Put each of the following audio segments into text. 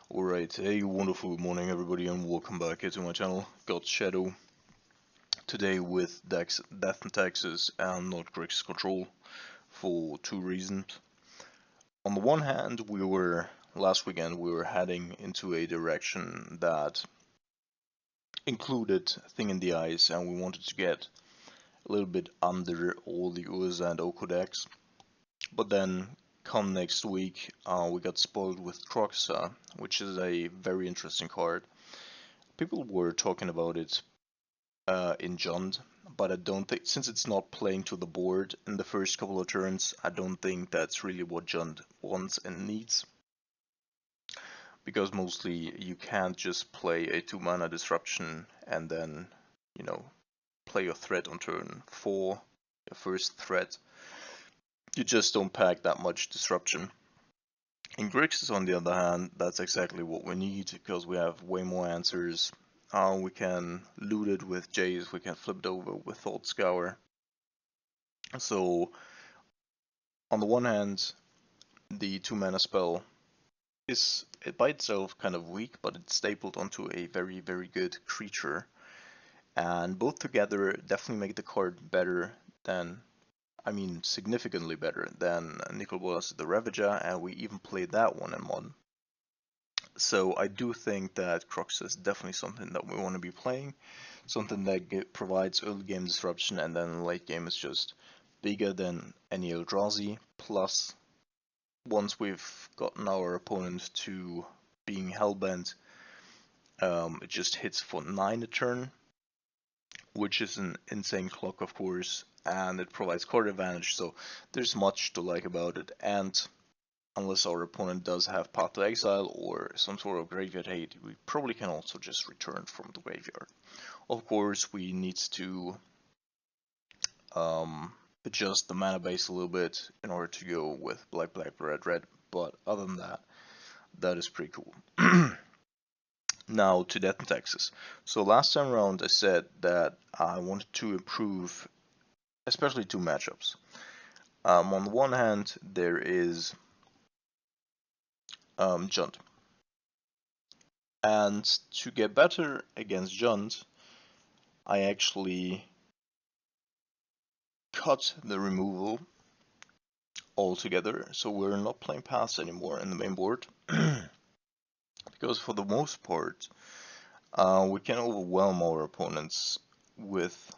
Alright, hey, wonderful good morning everybody and welcome back here to my channel, God's Shadow. Today with Death and Taxes and not Grixis Control for two reasons. On the one hand, last weekend we were heading into a direction that included Thing in the Eyes, and we wanted to get a little bit under all the Urza and Oko decks. But then come next week, we got spoiled with Urza, which is a very interesting card. People were talking about it in Jund, but I don't think, since it's not playing to the board in the first couple of turns, I don't think that's really what Jund wants and needs. Because mostly you can't just play a 2-mana disruption and then, play your threat on turn 4, your first threat. You just don't pack that much disruption. In Grixis, on the other hand, that's exactly what we need, because we have way more answers. We can loot it with Jace, we can flip it over with Thought Scour. So, on the one hand, the 2-mana spell is by itself kind of weak, but it's stapled onto a very, very good creature. And both together definitely make the card better than, significantly better than Nicol Bolas the Ravager, and we even played that one in Modern. So I do think that Crocs is definitely something that we want to be playing, something that provides early game disruption, and then late game is just bigger than any Eldrazi. Plus, once we've gotten our opponent to being hellbent, it just hits for 9 a turn, which is an insane clock, of course, and it provides card advantage, so there's much to like about it. And unless our opponent does have Path to Exile or some sort of graveyard hate, we probably can also just return from the graveyard. Of course, we need to adjust the mana base a little bit in order to go with black, black, red, red, but other than that, that is pretty cool. Now to Death and Taxes. So last time around I said that I wanted to improve especially two matchups. On the one hand, there is Jund. And to get better against Jund, I actually cut the removal altogether, so we're not playing paths anymore in the main board. Because for the most part, we can overwhelm our opponents with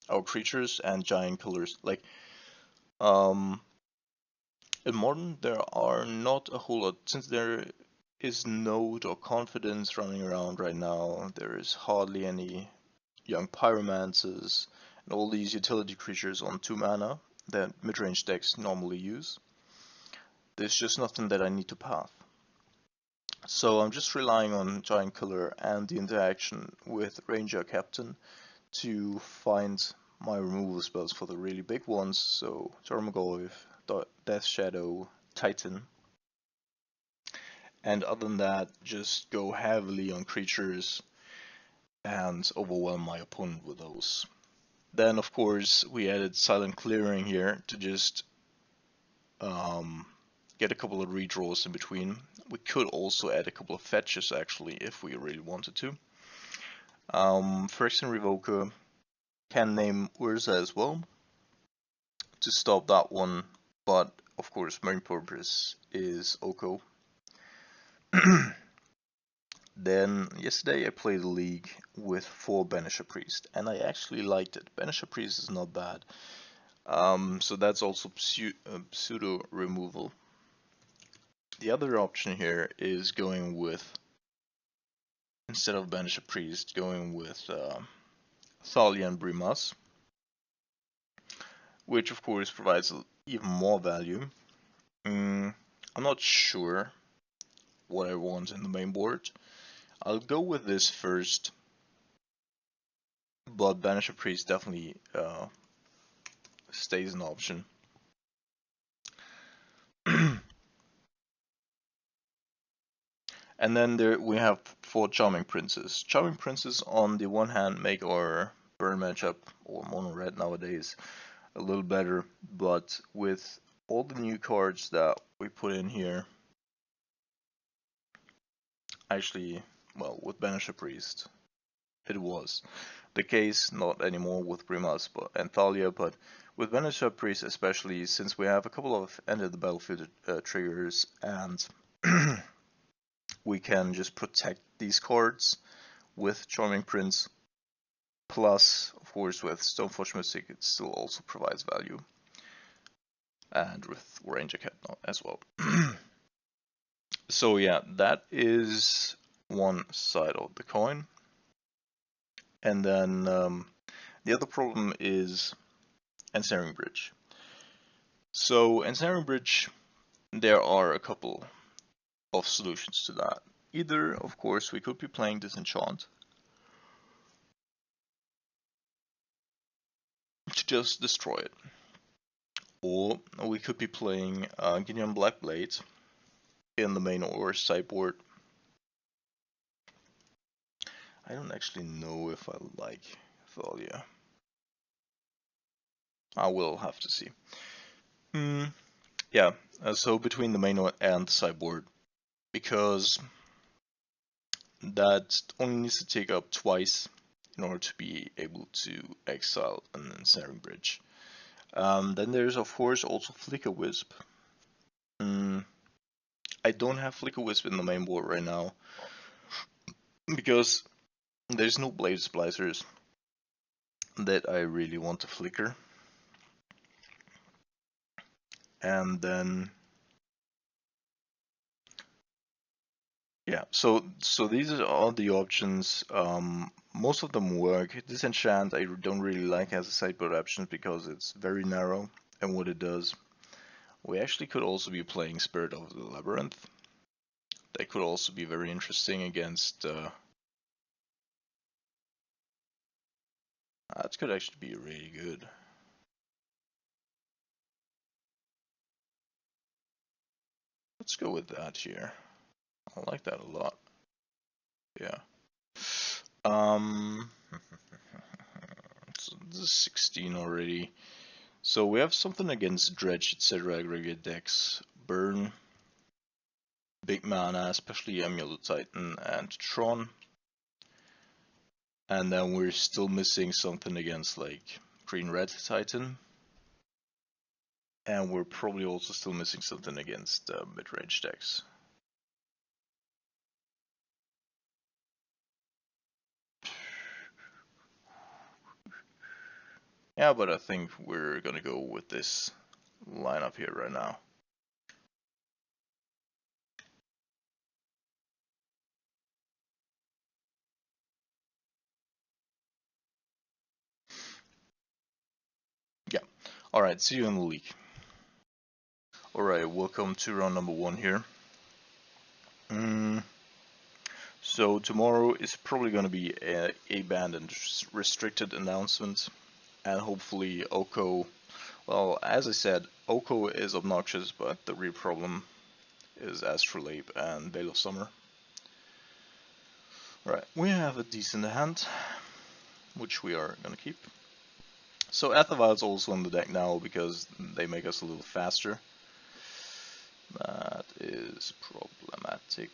our creatures and giant killers. Like, in Modern, there are not a whole lot, since there is Node or Confidence running around right now. There is hardly any young Pyromancers and all these utility creatures on 2 mana that mid-range decks normally use. There's just nothing that I need to path. So I'm just relying on Giant Killer and the interaction with Ranger Captain to find my removal spells for the really big ones. So Tarmogoyf, Death Shadow, Titan. And other than that, just go heavily on creatures and overwhelm my opponent with those. Then of course we added Silent Clearing here to just get a couple of redraws in between. We could also add a couple of fetches actually if we really wanted to. Phyrexian Revoker, can name Urza as well to stop that one, but of course main purpose is Oko. Then yesterday I played a league with 4 Banisher Priest, and I actually liked it. Banisher Priest is not bad. So that's also pseudo removal. The other option here is going with, instead of Banisher Priest, going with Thalia and Brimas, which of course provides even more value. I'm not sure what I want in the main board. I'll go with this first, but Banisher Priest definitely stays an option. And then there we have 4 Charming Princes. Charming Princes on the one hand make our burn matchup, or mono red nowadays, a little better, but with all the new cards that we put in here, Actually, well, with Banisher Priest, it was the case, not anymore with Primas and Thalia, but with Banisher Priest especially, since we have a couple of end of the battlefield triggers, and we can just protect these cards with Charming Prince, plus, of course, with Stoneforge Mystic, it still also provides value. And with Ranger Cat as well. So yeah, that is one side of the coin. And then the other problem is Ensnaring Bridge. So Ensnaring Bridge, there are a couple of solutions to that. Either, of course, we could be playing Disenchant to just destroy it. Or we could be playing Gideon Blackblade in the main or sideboard. I don't actually know if I like Thalia. I will have to see. Yeah, so between the main and the sideboard, because that only needs to take up twice in order to be able to exile an Ensnaring Bridge. Then there's of course also Flicker Wisp. I don't have Flicker Wisp in the main board right now because there's no Blade Splicers that I really want to flicker. And then yeah, so these are all the options. Most of them work. Disenchant I don't really like as a sideboard option because it's very narrow and what it does. We actually could also be playing Spirit of the Labyrinth. That could also be very interesting against. That could actually be really good. Let's go with that here. I like that a lot. Yeah. So this is 16 already. So we have something against Dredge, etc. Aggregate decks. Burn. Big mana, especially Amulet Titan and Tron. And then we're still missing something against like Green-Red Titan. And we're probably also still missing something against mid-range decks. Yeah, but I think we're gonna go with this lineup here right now. Yeah. Alright, see you in the league. Alright, welcome to round number 1 here. So tomorrow is probably going to be a banned and restricted announcement, and hopefully Oko, well, as I said, Oko is obnoxious, but the real problem is Astrolabe and Veil of Summer. Right, we have a decent hand, which we are going to keep. So Aether is also in the deck now because they make us a little faster. That is problematic.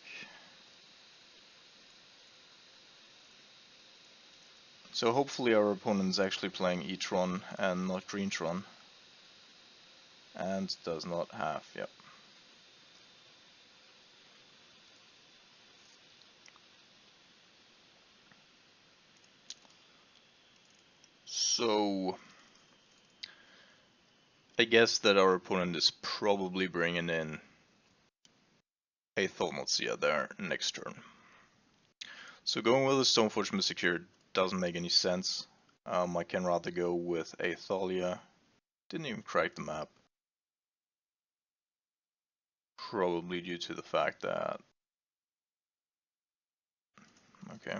So hopefully our opponent is actually playing E-Tron and not Green Tron. And does not have, yep. So I guess that our opponent is probably bringing in a Thaumatzia there next turn. So going with a Stoneforge Mystic here doesn't make any sense. I can rather go with a Thalia. Didn't even crack the map. Probably due to the fact that... Okay.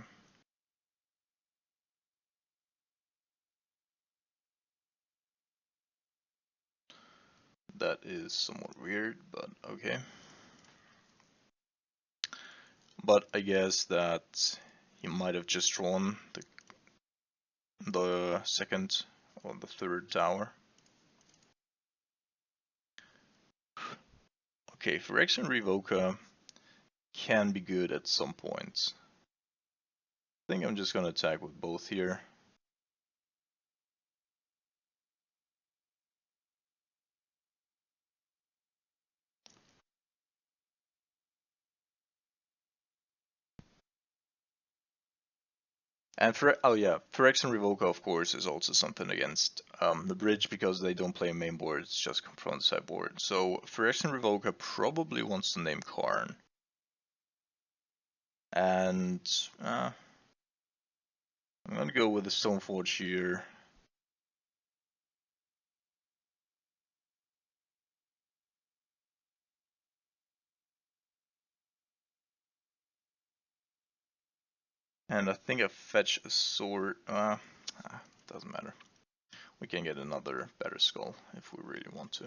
That is somewhat weird, but okay. But I guess that he might have just drawn the second or the third tower. Okay, Phyrexian Revoker can be good at some point. I think I'm just gonna attack with both here. And for Phyrexian Revoker, of course, is also something against the bridge because they don't play main board, it's just confront sideboard. So Phyrexian Revoker probably wants to name Karn. And I'm gonna go with the Stoneforge here. And I think I fetch a sword. Doesn't matter. We can get another better skull if we really want to.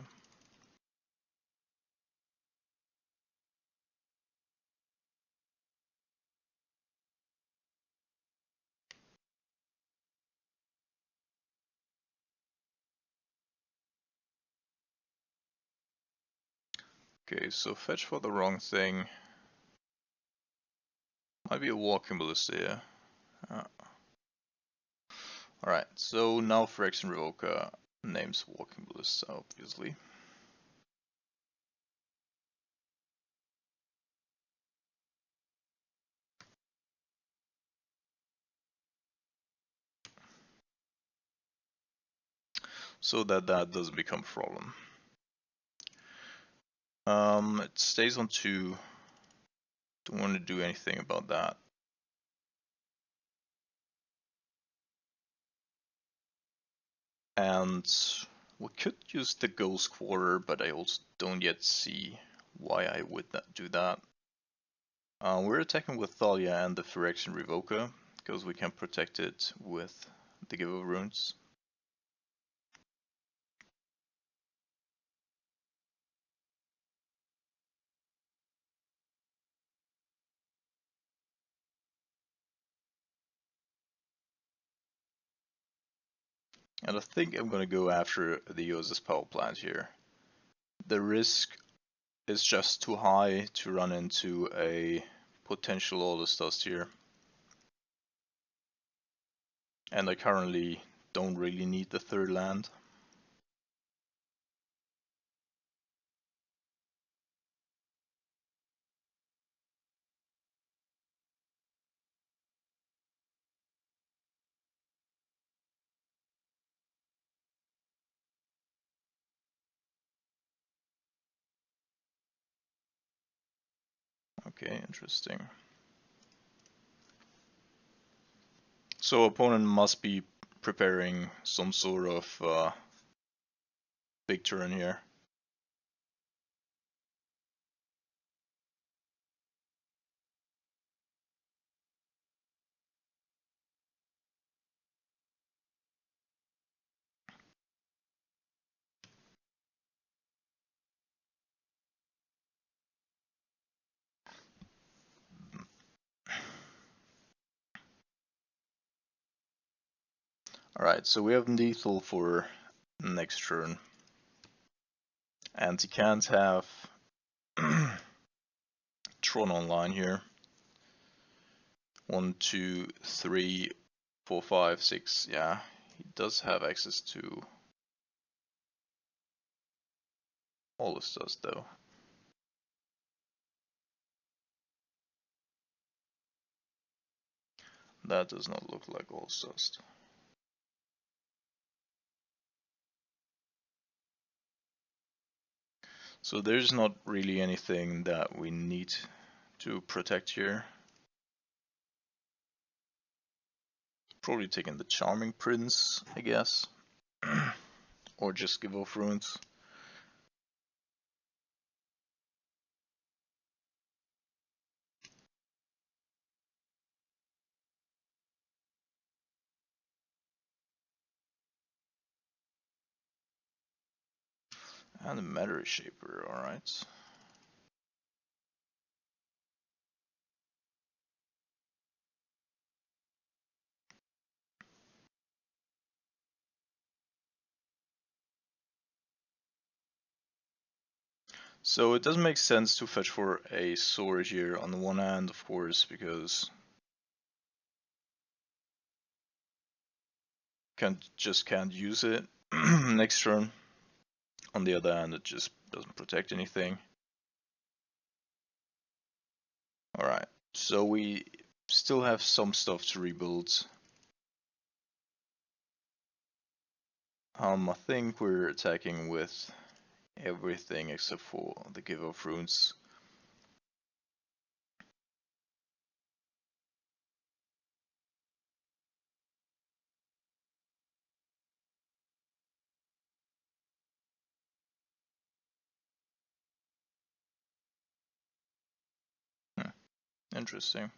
Okay, so fetch for the wrong thing. Might be a walking ballista here. Alright, so now Phyrexian Revoker names walking ballista, obviously. So that doesn't become a problem. It stays on 2. Don't want to do anything about that. And we could use the Ghost Quarter, but I also don't yet see why I would do that. We're attacking with Thalia and the Phyrexian Revoker, because we can protect it with the Give of Runes. And I think I'm gonna go after the Urza's power plant here. The risk is just too high to run into a potential Aulus Dust here. And I currently don't really need the third land. Okay, interesting. So opponent must be preparing some sort of big turn here. Alright, so we have lethal for next turn. And he can't have Tron online here. 1, 2, 3, 4, 5, 6. Yeah, he does have access to all this does though. That does not look like all dust. So there's not really anything that we need to protect here. Probably taking the Charming Prince, I guess. Or just give off runes. And a Matter Shaper, alright. So it doesn't make sense to fetch for a sword here on the one hand, of course, because can't use it next turn. On the other hand, it just doesn't protect anything. Alright, so we still have some stuff to rebuild. I think we're attacking with everything except for the Give of Runes. Interesting.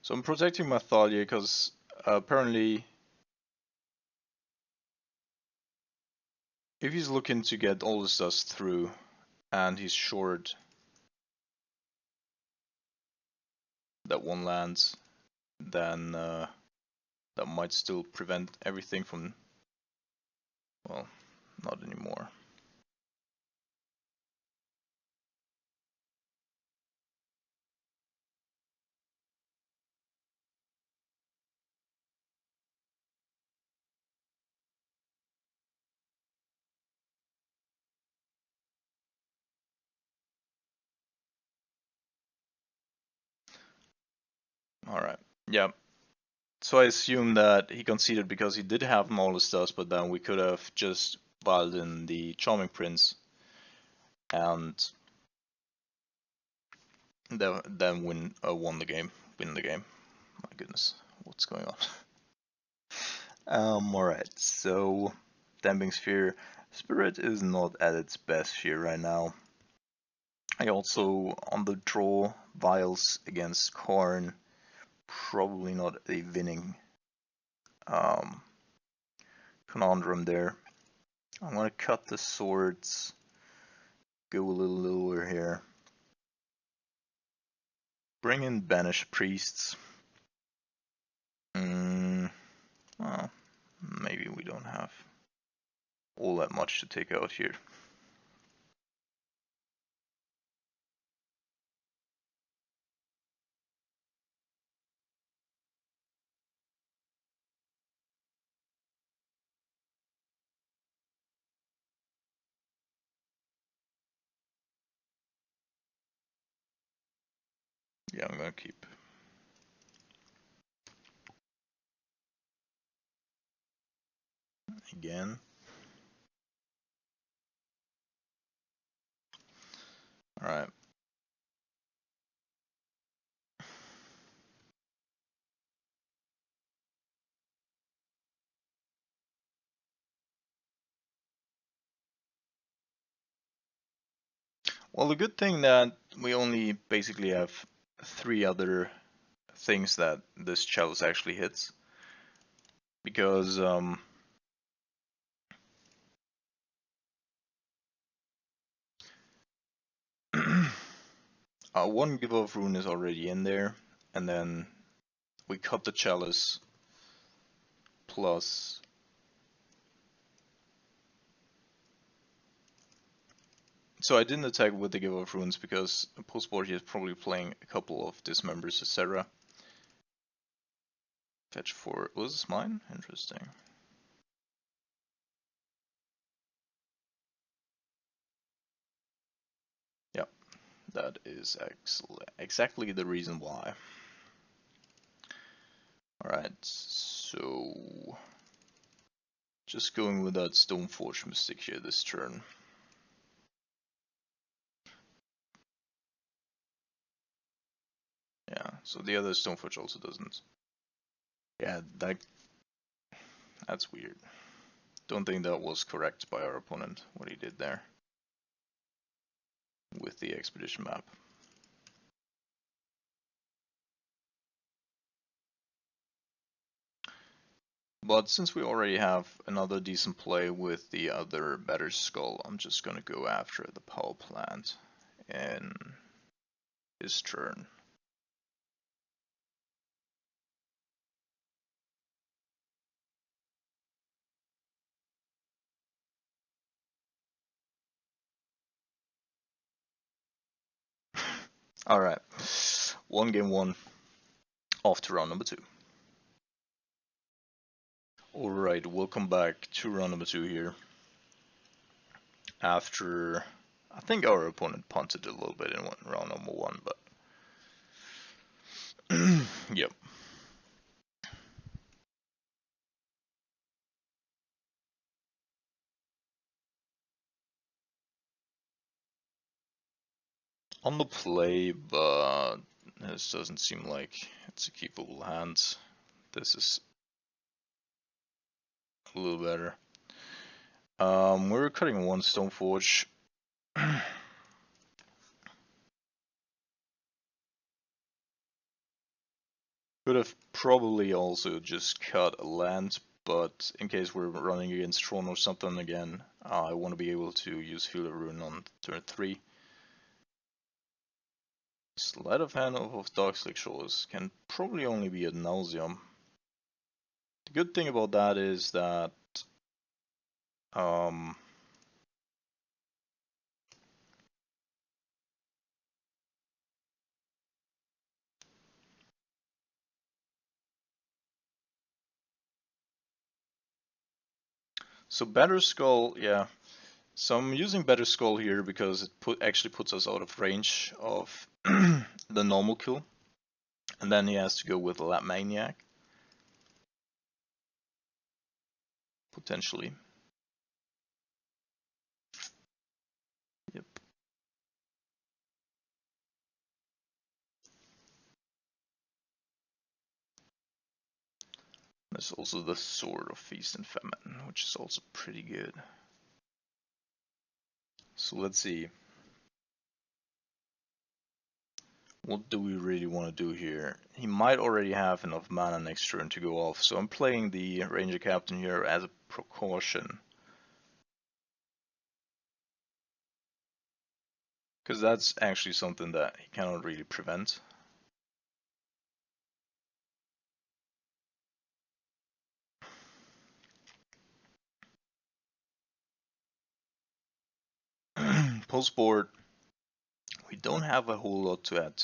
So I'm protecting my Thalia because apparently if he's looking to get all this dust through and he's short that one lands, then that might still prevent everything from, well, not anymore. Alright, yeah. So I assume that he conceded because he did have Maulus dust, but then we could have just filed in the Charming Prince and then win the game. Win the game. My goodness, what's going on? Alright, so Damping Sphere. Spirit is not at its best here right now. I also, on the draw, Vials against Korn. Probably not a winning conundrum there. I'm gonna cut the swords, go a little lower here. Bring in Banished Priests. Well, maybe we don't have all that much to take out here. Yeah, I'm gonna keep. Again. Alright. Well, the good thing that we only basically have 3 other things that this chalice actually hits. Because one Give of Rune is already in there, and then we cut the chalice plus so I didn't attack with the Give of Runes because post-board he is probably playing a couple of dismembers, etc. Fetch for, was this mine? Interesting. Yep, that is exactly the reason why. Alright, so just going with that Stoneforge Mystic here this turn. Yeah, so the other Stoneforge also doesn't. Yeah, that's weird. Don't think that was correct by our opponent, what he did there with the expedition map. But since we already have another decent play with the other Better Skull, I'm just gonna go after the power plant in his turn. Alright, 1-1, off to round number 2. Alright, welcome back to round number 2 here. After, I think our opponent punted a little bit in round number 1, but yep. On the play, but this doesn't seem like it's a keepable hand. This is a little better. We're cutting 1 Stoneforge. Could have probably also just cut a land, but in case we're running against Tron or something again, I want to be able to use Field of Ruin on turn 3. Sleight of hand of Darkslick Shores can probably only be a Nauseam. The good thing about that is that so Better Skull, yeah. So I'm using Better Skull here because it actually puts us out of range of the normal kill. And then he has to go with Lab Maniac. Potentially. Yep. There's also the Sword of Feast and Famine, which is also pretty good. So let's see. What do we really want to do here? He might already have enough mana next turn to go off, so I'm playing the Ranger Captain here as a precaution. Because that's actually something that he cannot really prevent. Post board, we don't have a whole lot to add,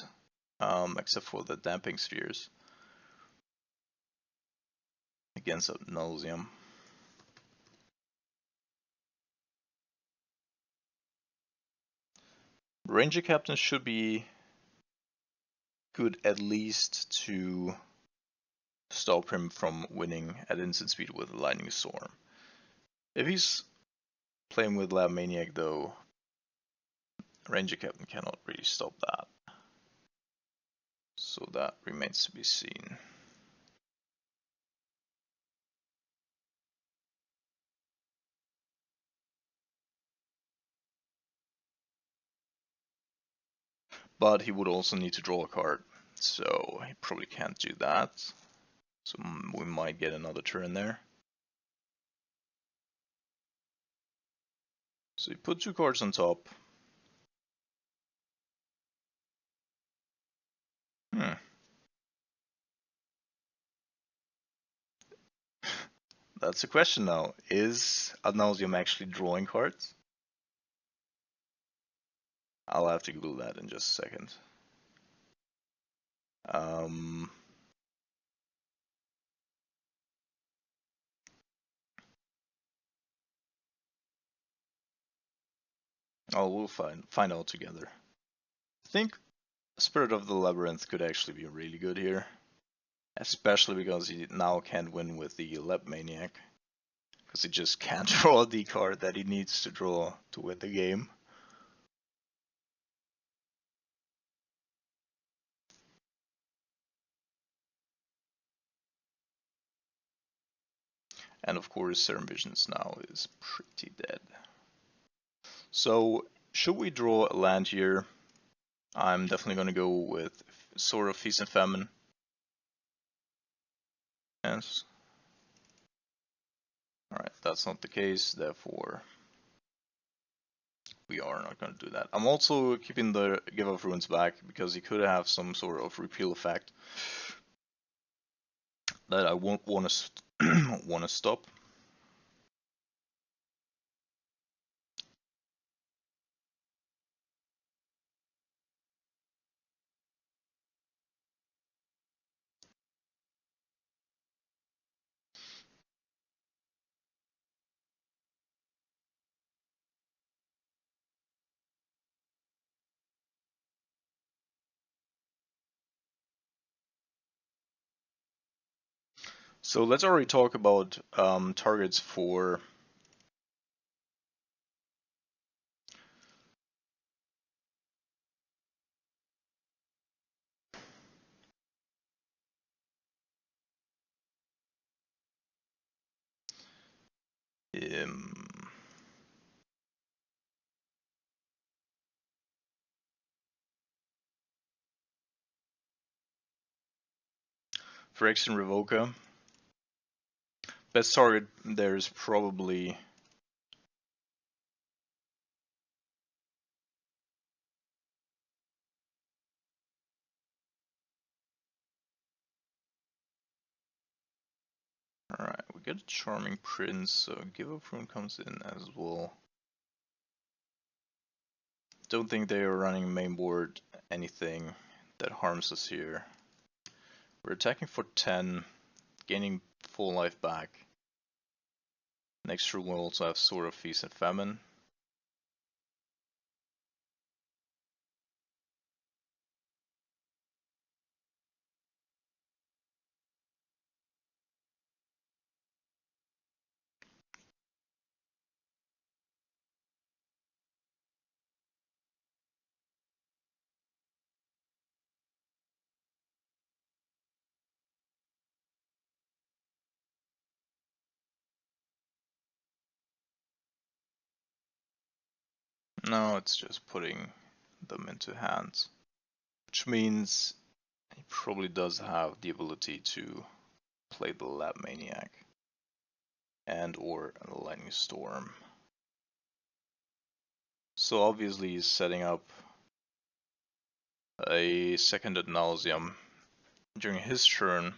except for the damping spheres against Nauseam. Ranger Captain should be good at least to stop him from winning at instant speed with Lightning Storm. If he's playing with Lab Maniac though, Ranger Captain cannot really stop that. So that remains to be seen. But he would also need to draw a card, so he probably can't do that. So we might get another turn there. So you put 2 cards on top. That's a question now. Is Ad Nauseam actually drawing cards? I'll have to Google that in just a second. Oh, we'll find out together. I think Spirit of the Labyrinth could actually be really good here. Especially because he now can't win with the Lab Maniac. Because he just can't draw the card that he needs to draw to win the game. And of course, Serum Visions now is pretty dead. So, should we draw a land here? I'm definitely going to go with Sword of Feast and Famine. Yes. Alright, that's not the case, therefore we are not going to do that. I'm also keeping the Give of Runes back because he could have some sort of repeal effect that I won't want to want to stop. So let's already talk about targets for um, Phyrexian Revoker. Best target there is probably alright, we get a Charming Prince, so Give of Rune comes in as well. Don't think they are running mainboard anything that harms us here. We're attacking for 10, gaining full life back. Next room we'll also have Sword of Feast and Famine. No, it's just putting them into hands. Which means he probably does have the ability to play the Lab Maniac and or a Lightning Storm. So obviously he's setting up a seconded Nauseam during his turn,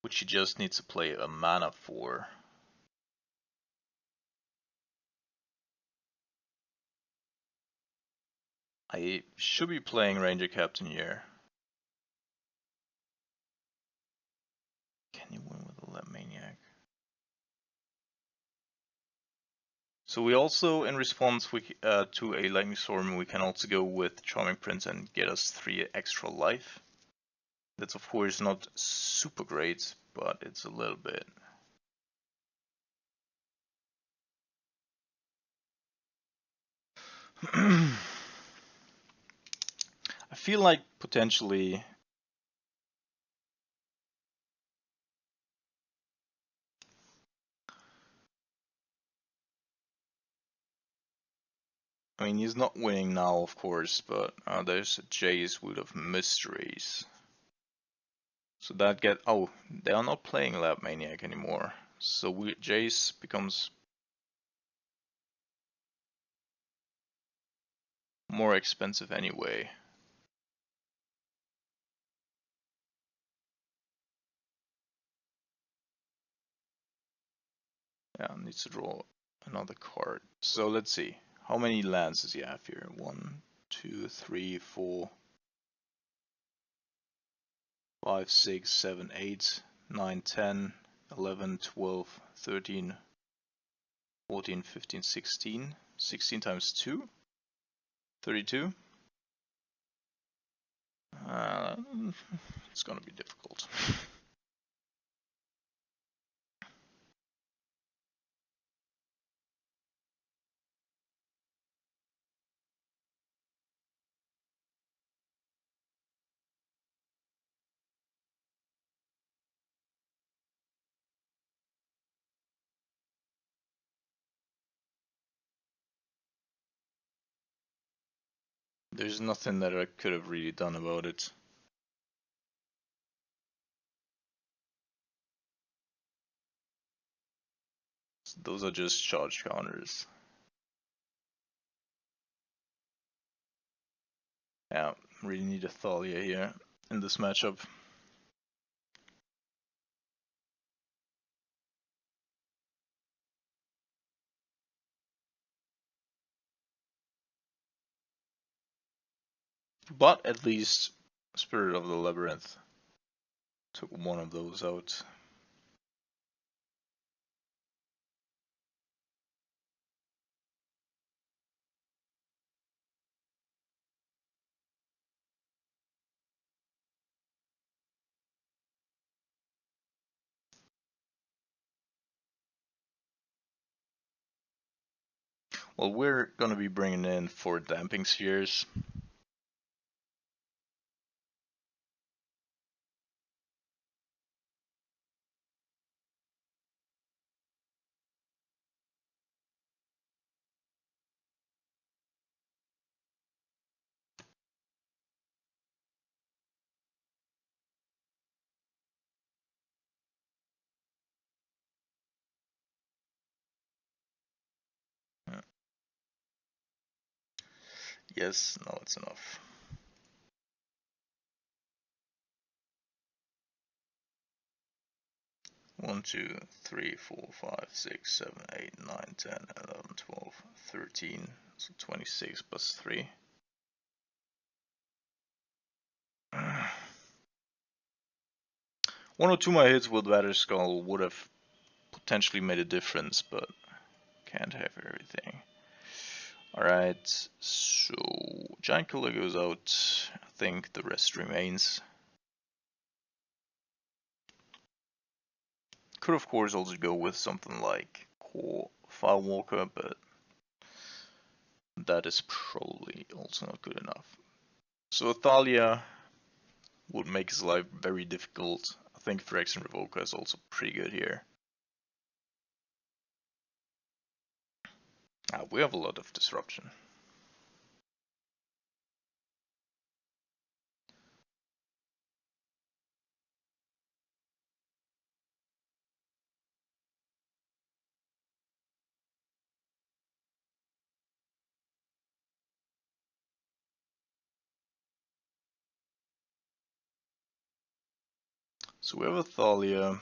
which he just needs to play a mana for. I should be playing Ranger Captain here. Can you win with a Lab Maniac? So we also, in response to a Lightning Storm, we can also go with Charming Prince and get us 3 extra life. That's of course not super great, but it's a little bit. I feel like potentially I mean, he's not winning now, of course, but there's a Jace Wood of Mysteries. So that oh, they are not playing Lab Maniac anymore. So Jace becomes more expensive anyway. Yeah, needs to draw another card. So let's see. How many lands does he have here? 1, 2, 3, 4, 5, 6, 7, 8, 9, 10, 11, 12, 13, 14, 15, 16. 16 times 2? 32? It's gonna be difficult. There's nothing that I could have really done about it. those are just charge counters. Yeah, really need a Thalia here in this matchup. But at least Spirit of the Labyrinth took one of those out. Well, we're gonna be bringing in 4 Damping Spheres. Yes, no, it's enough. One, 2, 3, 4, 5, 6, 7, 8, 9, 10, 11, 12, 13. So 26 plus 3. One or two more hits with Batter Skull would have potentially made a difference, but can't have everything. Alright, so Giant Killer goes out. I think the rest remains. Could of course also go with something like Core Firewalker, but that is probably also not good enough. So Thalia would make his life very difficult. I think Phyrexian Revoker is also pretty good here. We have a lot of disruption. So we have a Thalia.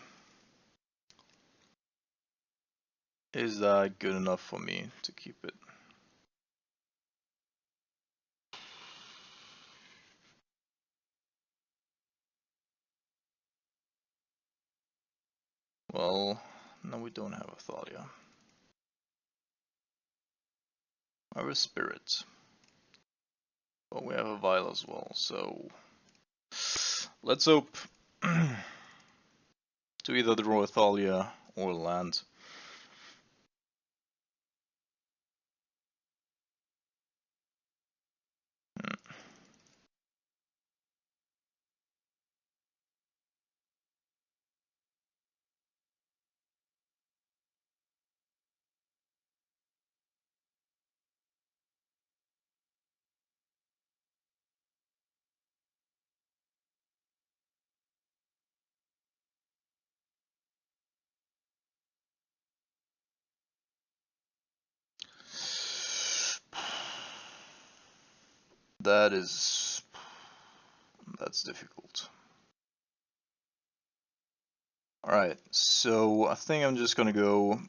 Is that good enough for me to keep it? Well, no, we don't have a Thalia. I have a Spirit. But we have a Vial as well, so let's hope to either draw a Thalia or land. That's difficult. Alright, so I think I'm just gonna go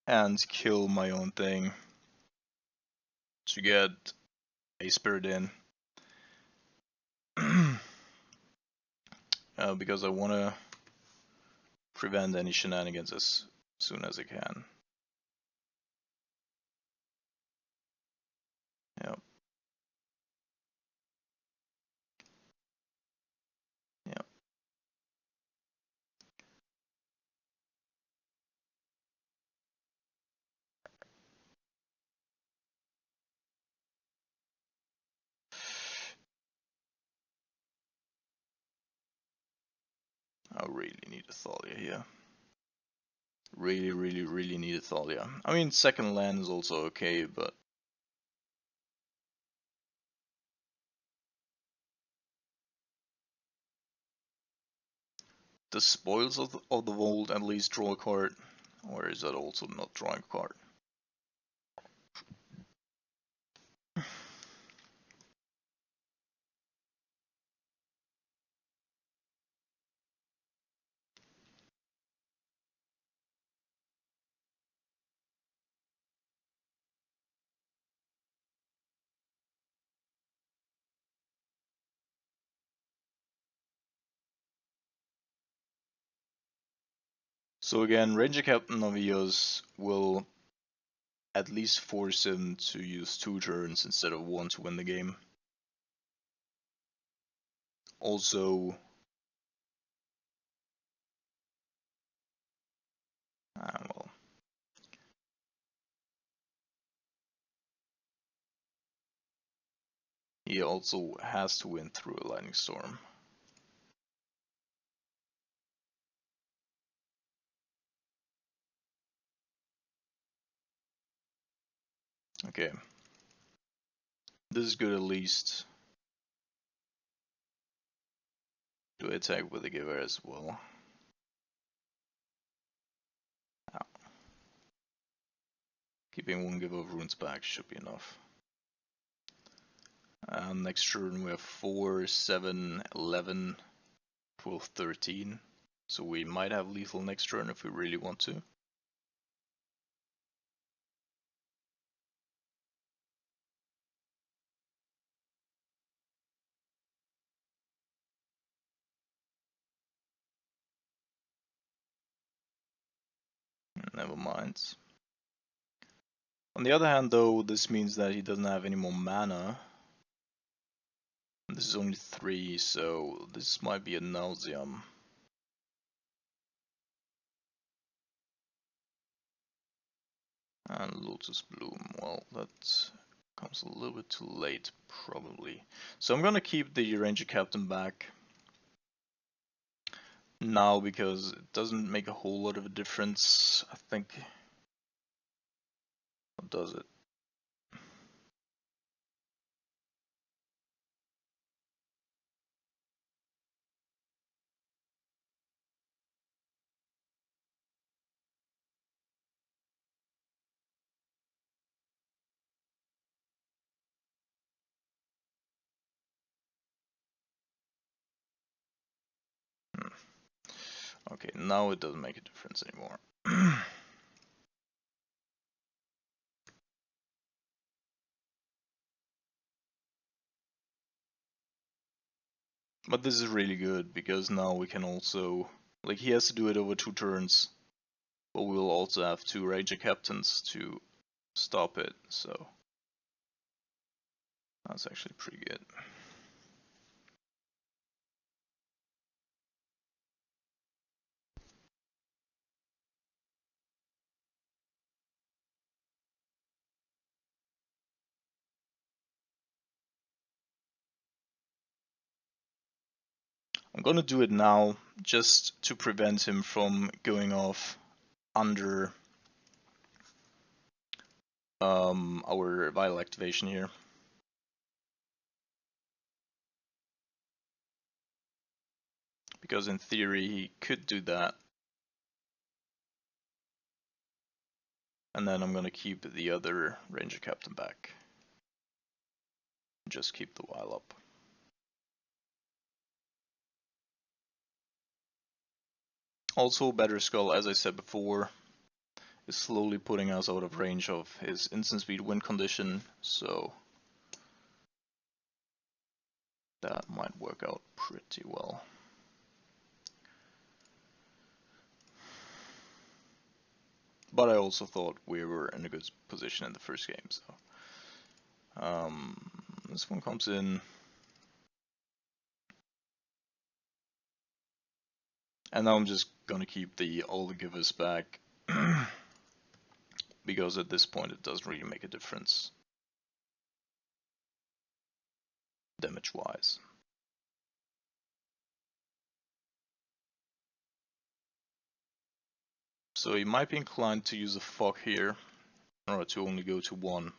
and kill my own thing to get a Spirit in. Because I want to prevent any shenanigans as soon as I can. Yep. Yep. I really need a Thalia here. Really need a Thalia. I mean, second land is also okay, but the Spoils of the Vault at least draw a card. Or is that also not drawing a card? So again, Ranger Captain of Vials will at least force him to use 2 turns instead of 1 to win the game. Also, well, he also has to win through a Lightning Storm. Okay. This is good at least. Do I attack with the giver as well? Ow. Keeping 1 giver of runes back should be enough. Next turn we have 4, 7, 11, 12, 13. So we might have lethal next turn if we really want to. Never mind. On the other hand though, this means that he doesn't have any more mana. This is only 3, so this might be a Nauseam. And Lotus Bloom, well, that comes a little bit too late, probably. So I'm gonna keep the Ranger Captain back now because it doesn't make a whole lot of a difference, I think. What does it? Okay, now it doesn't make a difference anymore. But this is really good because now we can also, like, he has to do it over 2 turns, but we'll also have 2 Ranger Captains to stop it, so that's actually pretty good. I'm gonna do it now just to prevent him from going off under our vial activation here. Because in theory he could do that. And then I'm gonna keep the other Ranger Captain back. Just keep the vial up. Also, Better Skull, as I said before, is slowly putting us out of range of his instant speed win condition, so that might work out pretty well. But I also thought we were in a good position in the first game, so this one comes in. And now I'm just gonna keep all the givers back because at this point it doesn't really make a difference damage wise. So you might be inclined to use a fog here in order to only go to 1.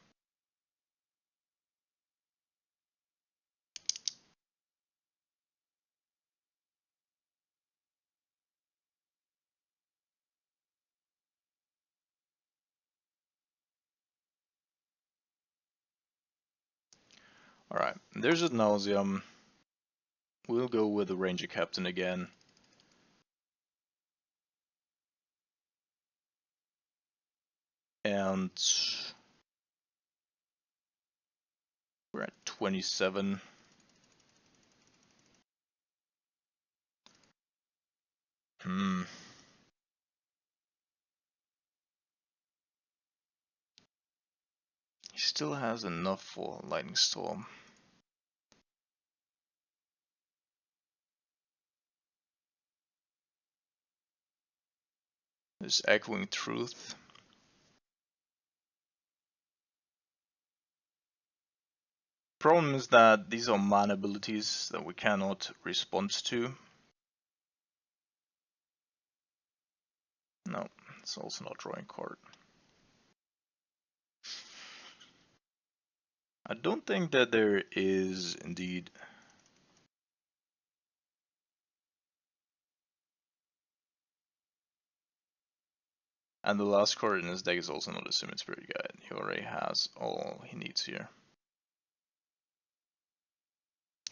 Alright, there's a Nauseam. We'll go with the Ranger Captain again. And we're at 27. Hmm. He still has enough for Lightning Storm. There's Echoing Truth. Problem is that these are mana abilities that we cannot respond to. No, it's also not drawing card. I don't think that there is indeed. And the last card in his deck is also not a Summon Spirit Guide. He already has all he needs here.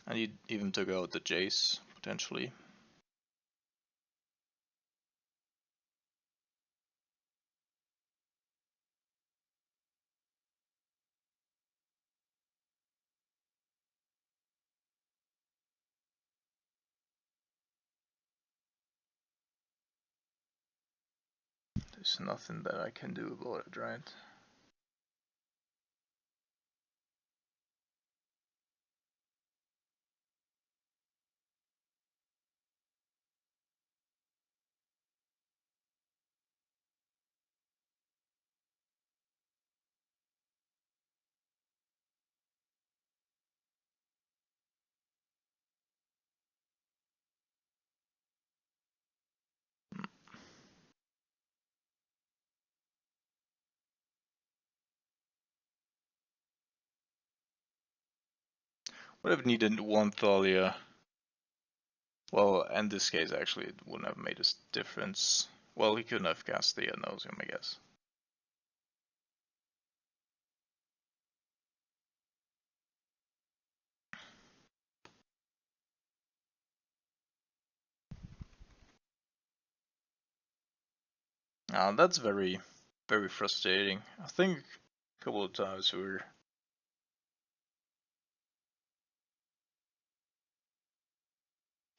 And he even took out the Jace, potentially. There's nothing that I can do about it, right? Would have needed one Thalia. Well, in this case, actually, it wouldn't have made a difference. Well, he couldn't have cast the Nauseam, I guess. That's very, very frustrating. I think a couple of times we were.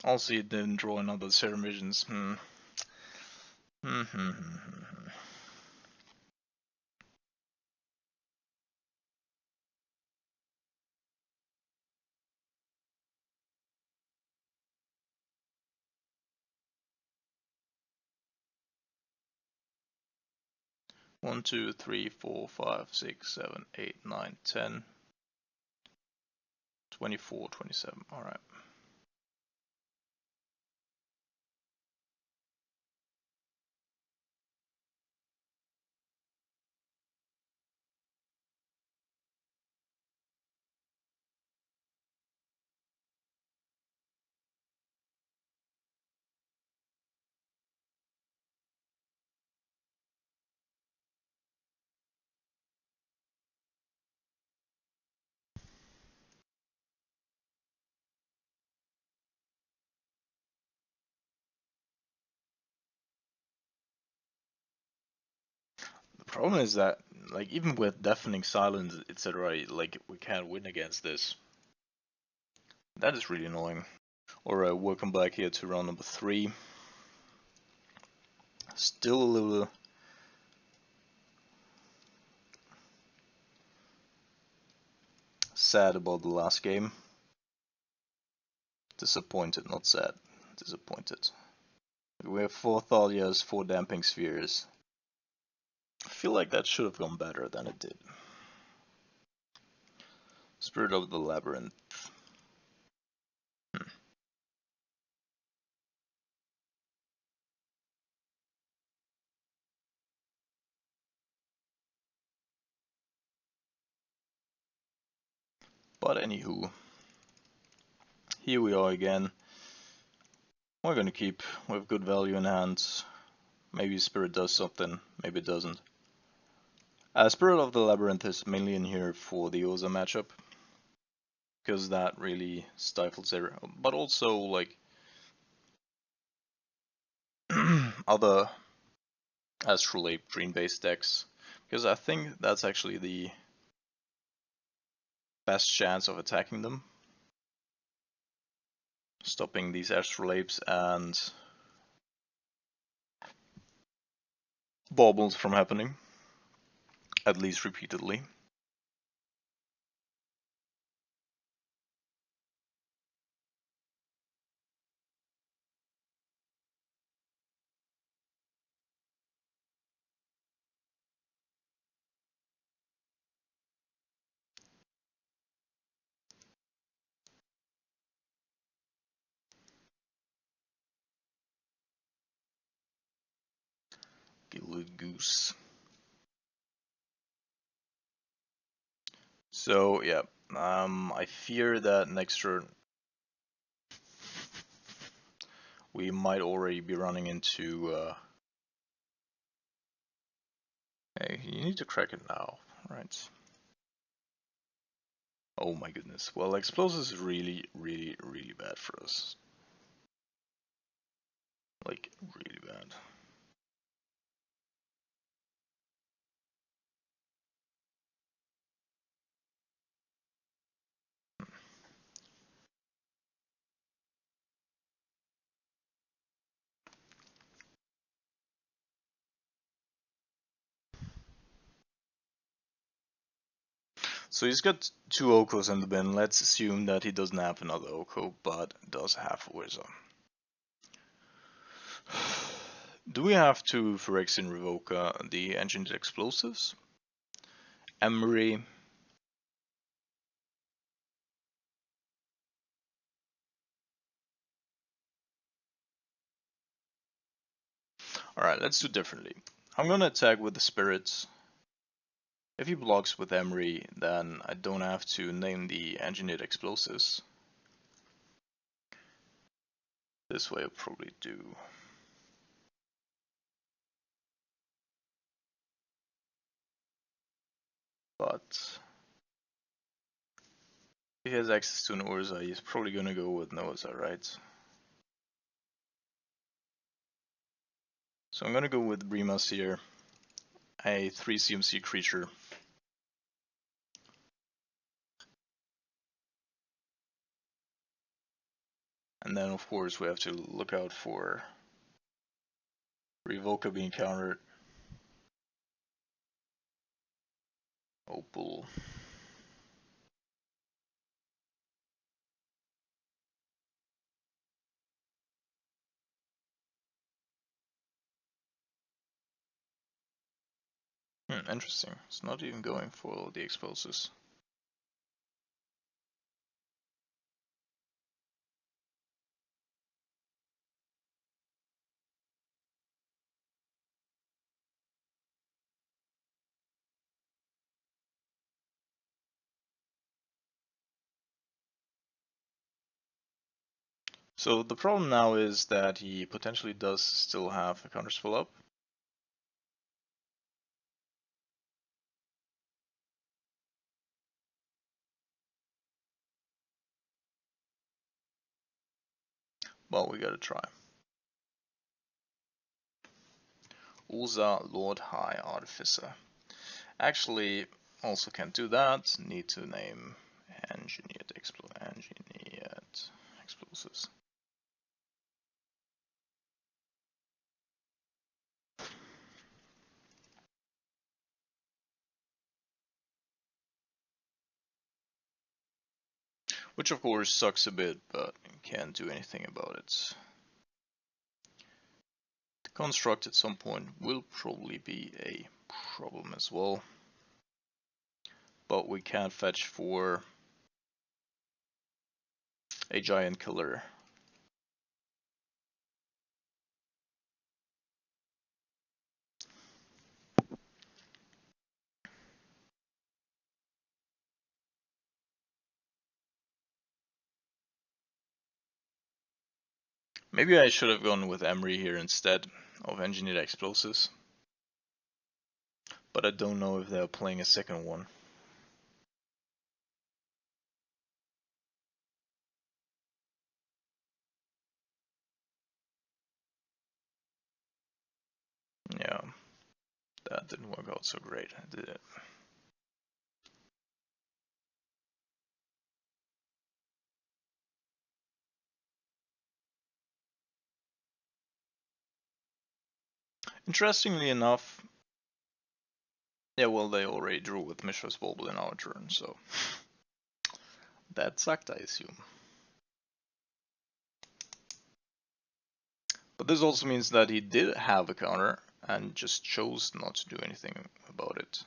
Also, he didn't draw another Serum Visions. Hmm. 1, 2, 3, 4, 5, 6, 7, 8, 9, 10, 24, 27. Alright. The problem is that, like, even with Deafening Silence, etc., like, we can't win against this. That is really annoying. Alright, welcome back here to round number 3. Still a little sad about the last game. Disappointed, not sad. Disappointed. We have 4 Thalias, 4 Damping Spheres. I feel like that should have gone better than it did. Spirit of the Labyrinth. But anywho, here we are again. We're gonna keep with good value in hand. Maybe Spirit does something, maybe it doesn't. Spirit of the Labyrinth is mainly in here for the Urza matchup. because that really stifles their, but also like other Astrolabe green based decks, because I think that's actually the best chance of attacking them, stopping these Astrolabes and baubles from happening, at least repeatedly. Gilded Goose. So yeah, I fear that next turn we might already be running into. Hey, you need to crack it now, right? Oh my goodness. Well, explosives is really, really, really bad for us. Like, really bad. So he's got 2 Okos in the bin. Let's assume that he doesn't have another Oko, but does have Urza. Do we have to Phyrexian Revoker the Engineered Explosives? Emery. Alright, let's do differently. I'm gonna attack with the Spirits. If he blocks with Emery, then I don't have to name the Engineered Explosives. This way I'll probably do. But if he has access to an Urza, he's probably gonna go with Urza, right? So I'm gonna go with Brimas here, a 3 CMC creature. And then of course we have to look out for Revoker being countered. Opal. Interesting. It's not even going for the explosives. So the problem now is that he potentially does still have a counterspell up. Well, we gotta try. Urza, Lord High Artificer. Actually, also can't do that. Need to name Engineered Explosives. Which of course sucks a bit, but can't do anything about it. The construct at some point will probably be a problem as well. But we can't fetch for a giant killer. Maybe I should have gone with Emery here instead of Engineered Explosives. But I don't know if they're playing a second one. That didn't work out so great, did it? Interestingly enough, yeah, well, they already drew with Mishra's Bauble in our turn, so that sucked, I assume. But this also means that he did have a counter and just chose not to do anything about it.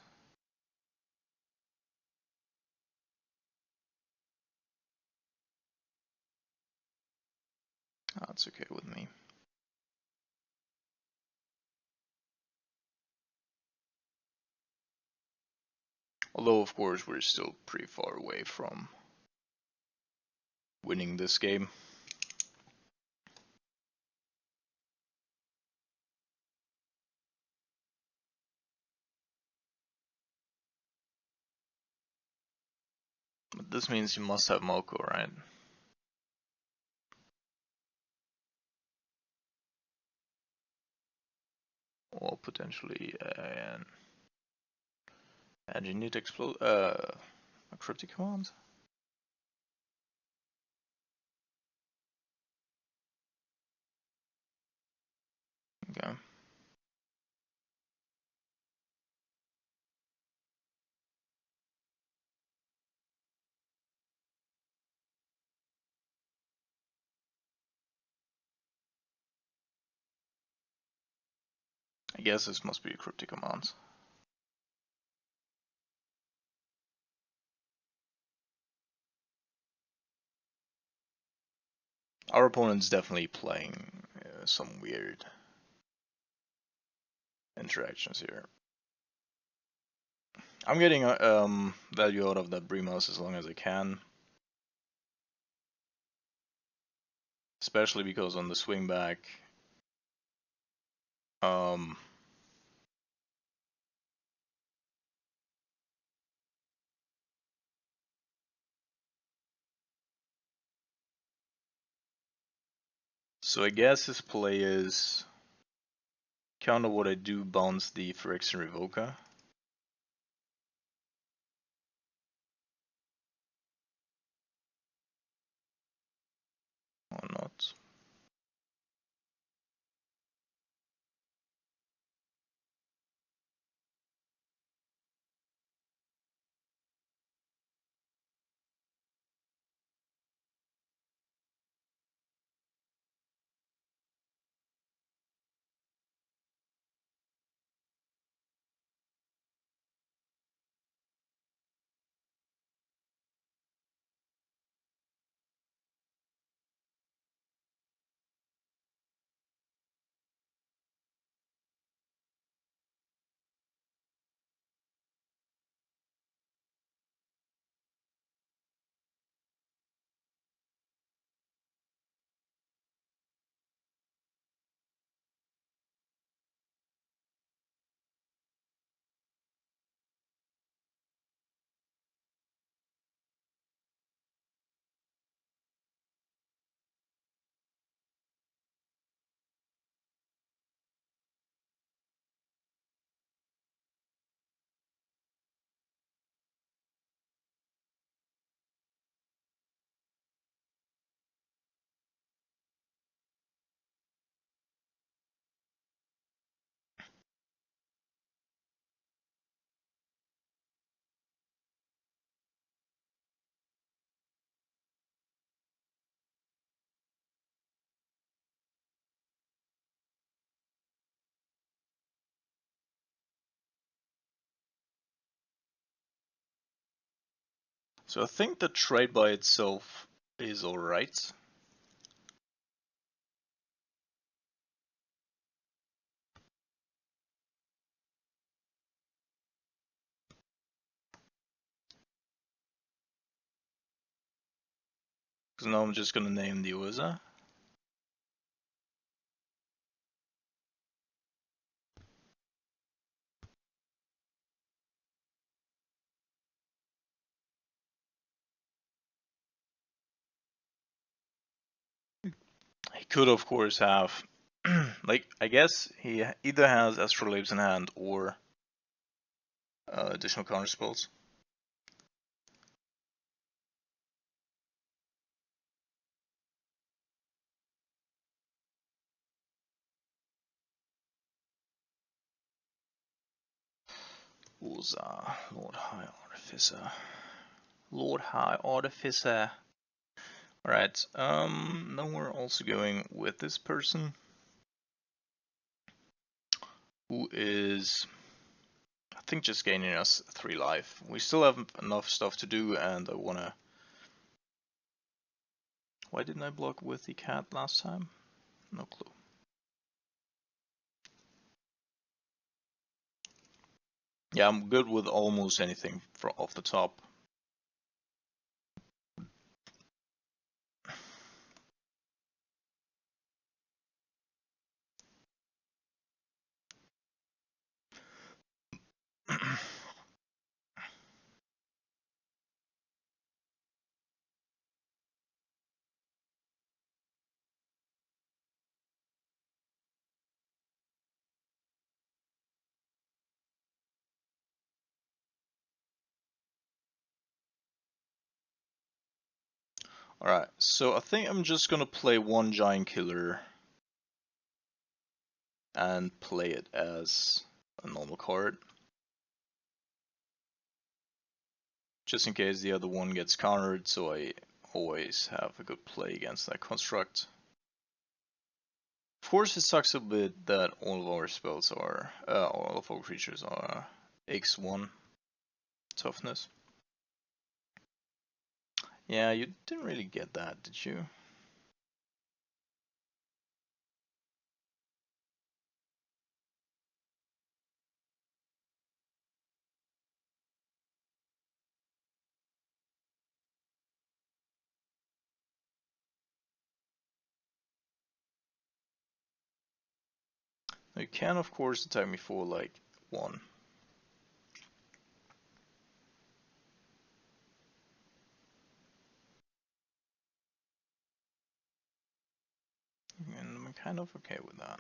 That's okay with me. Although, of course, we're still pretty far away from winning this game. But this means you must have Moko, right? Or potentially an engineered explode, a cryptic command. Okay. I guess this must be a cryptic command. Our opponent's definitely playing some weird interactions here. I'm getting value out of that Bremas as long as I can. Especially because on the swing back, so I guess his play is counter what I do, bounce the Phyrexian Revoker. Or not. So I think the trade by itself is alright. Because now I'm just gonna name the Urza. He could of course have, like, I guess he either has Astrolabes in hand or additional counter spells. Urza, Lord High Artificer. Lord High Artificer. Alright, then we're also going with this person, who is, I think, just gaining us 3 life. We still have enough stuff to do, and I wanna... Why didn't I block with the cat last time? No clue. Yeah, I'm good with almost anything off the top. Alright, so I think I'm just gonna play one Giant Killer and play it as a normal card. Just in case the other one gets countered, so I always have a good play against that construct. Of course, it sucks a bit that all of our spells are, all of our creatures are X1 toughness. Yeah, you didn't really get that, did you? You can, of course, attack me for like 1. And I'm kind of okay with that.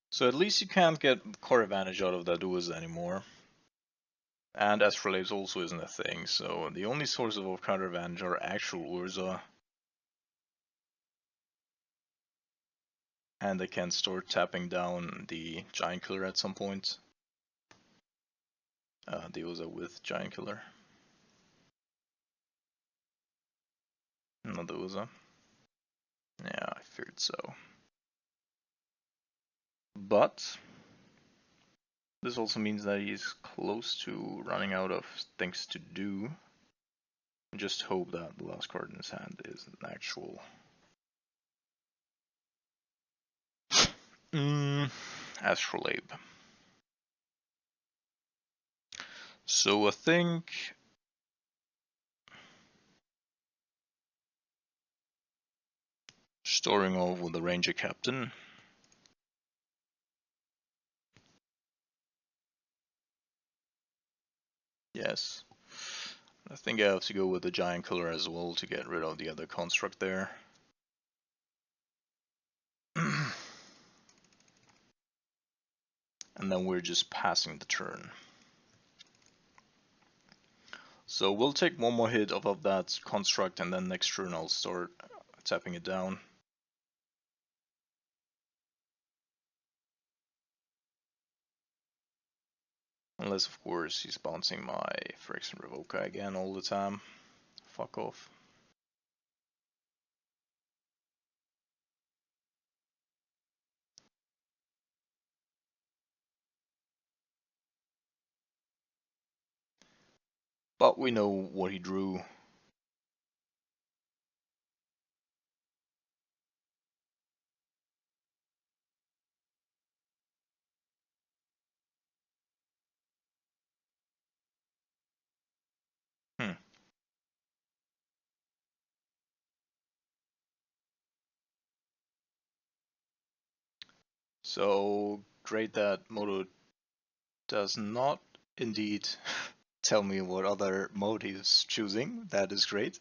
So at least you can't get core advantage out of that Urza anymore. And Astrolabes also isn't a thing, so the only source of counter advantage are actual Urza. And I can start tapping down the Giant Killer at some point. The Urza with Giant Killer. Not the Urza. Yeah, I feared so. But this also means that he's close to running out of things to do. Just hope that the last card in his hand is an actual Astrolabe. So I think starting off with the Ranger Captain. Yes. I think I have to go with the Giant Killer as well to get rid of the other construct there. And then we're just passing the turn. So we'll take one more hit off of that construct, and then next turn I'll start tapping it down. Unless, of course, he's bouncing my Phyrexian Revoker again all the time. Fuck off. But we know what he drew. So great that Moto does not indeed tell me what other mode he's choosing. That is great.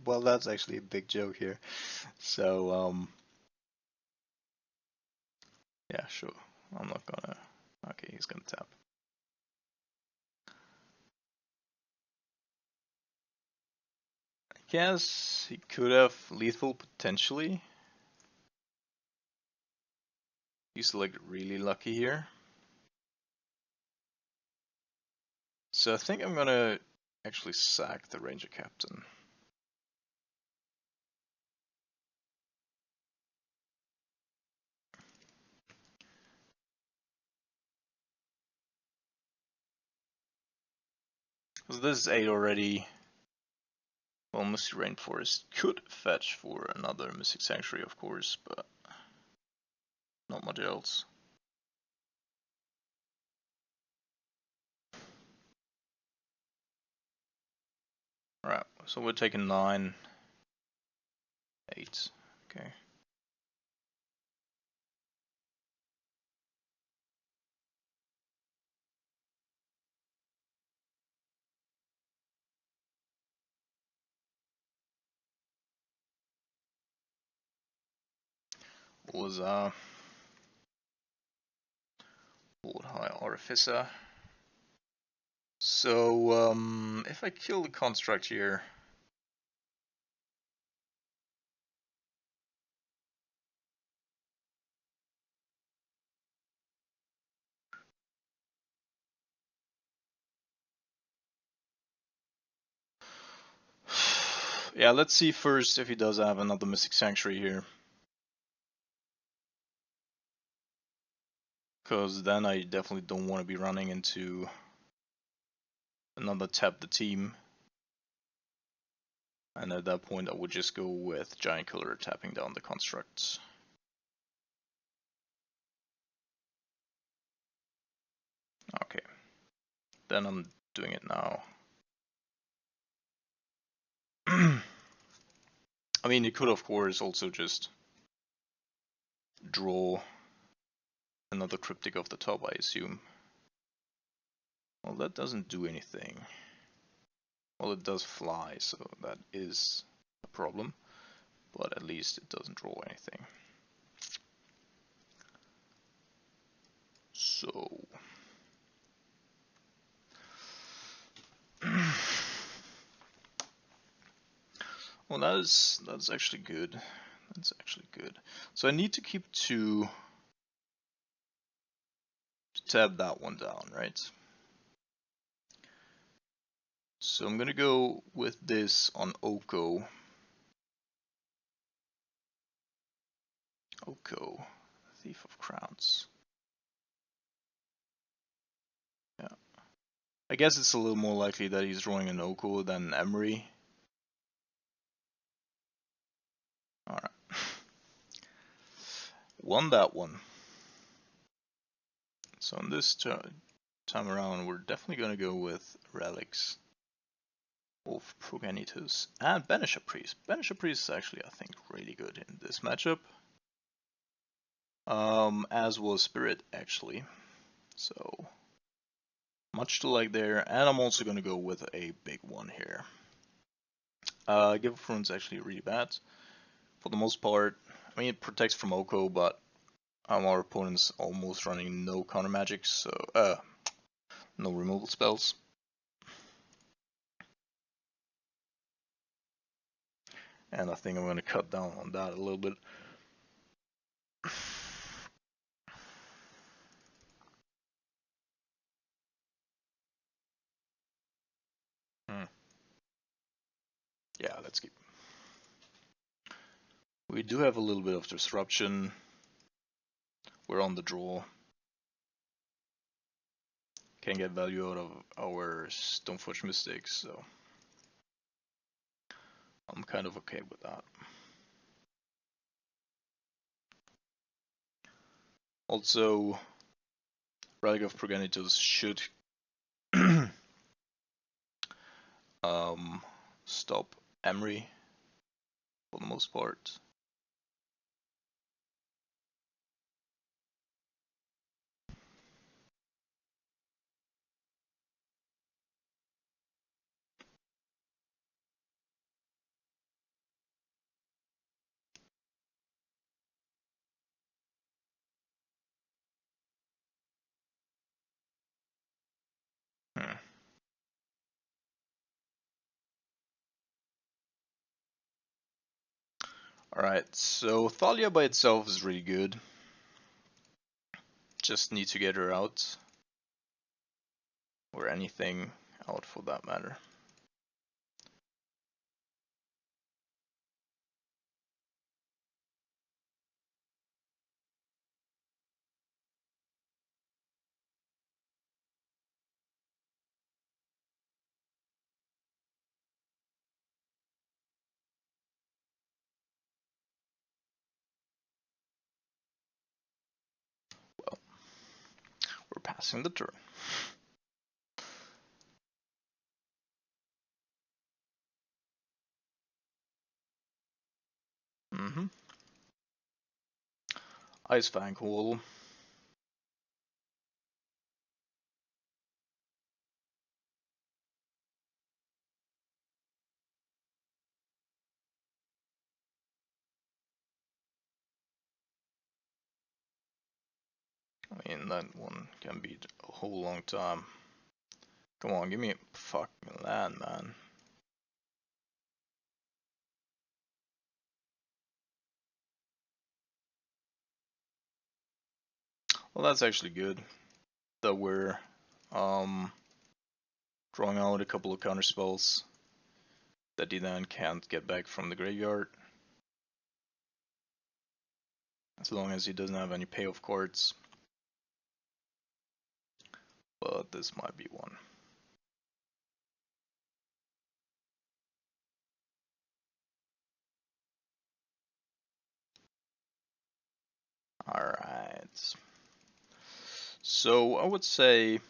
Well, that's actually a big joke here. So, yeah, sure. I'm not gonna. Okay, he's gonna tap. I guess he could have lethal potentially. He's like really lucky here. So I think I'm gonna actually sack the Ranger Captain. Because this is 8 already. Well, Misty Rainforest could fetch for another Mystic Sanctuary, of course, but not much else. Alright, so we're taking 9, 8. Okay. Urza. Board High Artificer. So, if I kill the construct here, yeah, let's see first if he does have another Mystic Sanctuary here. Because then I definitely don't want to be running into another tap the team. And at that point I would just go with Giant Killer tapping down the constructs. Okay. Then I'm doing it now. I mean, it could of course also just draw another Cryptic off the top, I assume. Well, that doesn't do anything. Well, it does fly, so that is a problem. But at least it doesn't draw anything. So... well, that's actually good. That's actually good. So I need to keep 2 to tab that one down, right? So I'm gonna go with this on Oko. Oko, Thief of Crowns. Yeah. I guess it's a little more likely that he's drawing an Oko than Emery. Alright. Won that one. So on this time around, we're definitely gonna go with Relics of Progenitus and Banisher Priest. Banisher Priest is actually, I think, really good in this matchup. As was Spirit, actually. So, much to like there. And I'm also gonna go with a big one here. Give of Rune's actually really bad. For the most part, I mean, it protects from Oko, but our opponent's almost running no counter magic, so, no removal spells. And I think I'm gonna cut down on that a little bit. Yeah, let's keep. We do have a little bit of disruption. We're on the draw. Can get value out of our Stoneforge Mystics, so I'm kind of okay with that. Also, Relic of Progenitus should stop Emery for the most part. Alright, so Thalia by itself is really good. Just need to get her out. Or anything out for that matter. Well, we're passing the turn. Mm-hmm. Ice Fang Hole. I mean, that one can be a whole long time. Come on, give me a fucking land, man. Well, that's actually good. That we're drawing out a couple of counter spells that he then can't get back from the graveyard. As long as he doesn't have any payoff cards. But this might be one. Alright. So I would say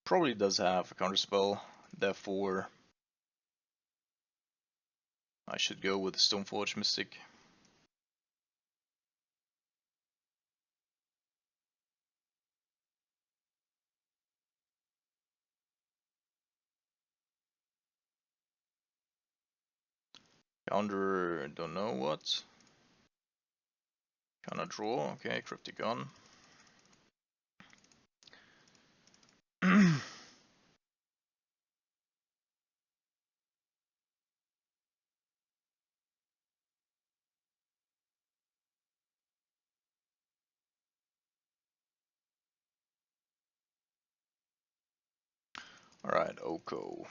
probably does have a counterspell, therefore I should go with the Stoneforge Mystic. Counter, don't know what. Counter draw, okay, Cryptic Gun. Alright, Oko.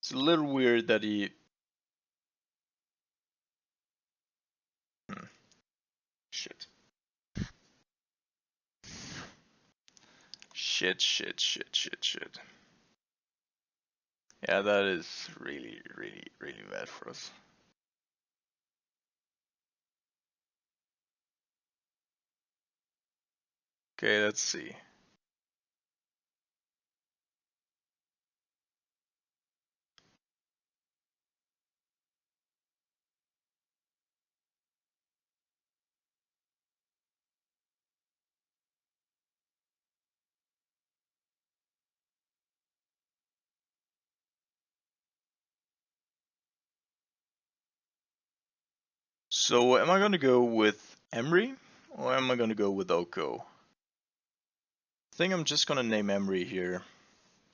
It's a little weird that he... Shit. Shit. Yeah, that is really bad for us. Okay, let's see. So, am I gonna go with Emery, or am I gonna go with Oko? I think I'm just gonna name Emery here.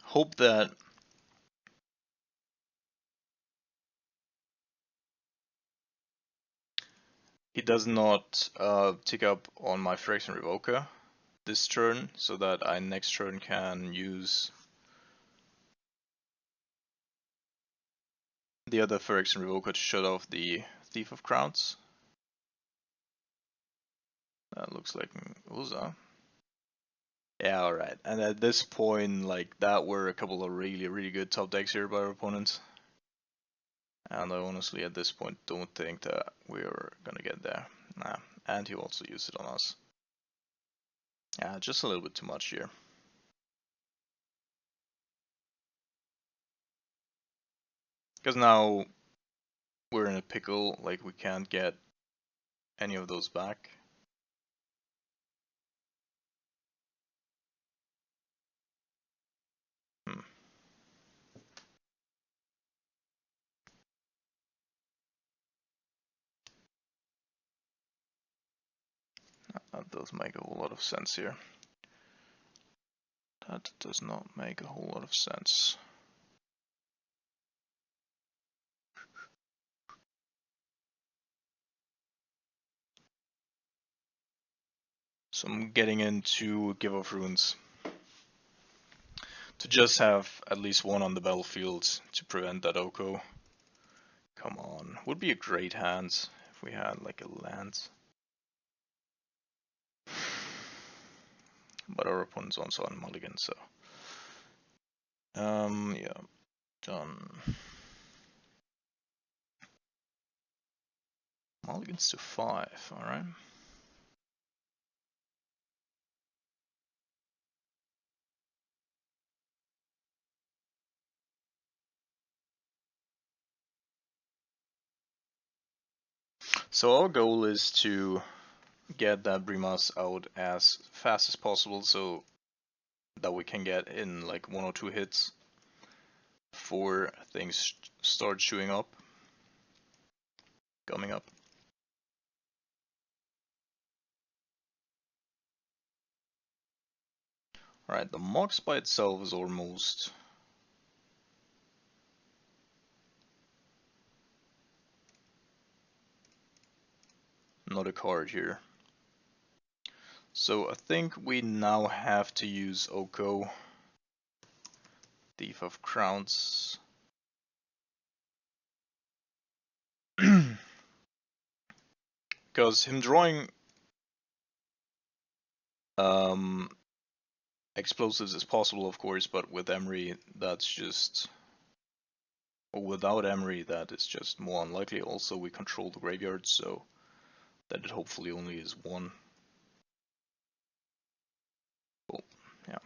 Hope that he does not tick up on my Phyrexian Revoker this turn, so that I next turn can use the other Phyrexian Revoker to shut off the Thief of Crowns. That looks like an Urza. Yeah, alright. And at this point, like, that were a couple of really good top decks here by our opponents. And I honestly, at this point, don't think that we're gonna get there. Nah, and he also used it on us. Yeah, just a little bit too much here. Because now we're in a pickle, like we can't get any of those back. That does make a whole lot of sense here. That does not make a whole lot of sense. So I'm getting into Give of Runes to just have at least one on the battlefield to prevent that Oko. Come on, would be a great hand if we had like a land. But our opponent's also on mulligan, so yeah, done. Mulligans to 5, alright. So our goal is to get that Brimas out as fast as possible so that we can get in like 1 or 2 hits before things start showing up, coming up. Alright, the Mox by itself is almost not a card here. So I think we now have to use Oko, Thief of Crowns. Because him drawing explosives is possible, of course, but with Emery, that's just... or without Emery, that is just more unlikely. Also, we control the graveyard, so that it hopefully only is 1. Cool, yeah.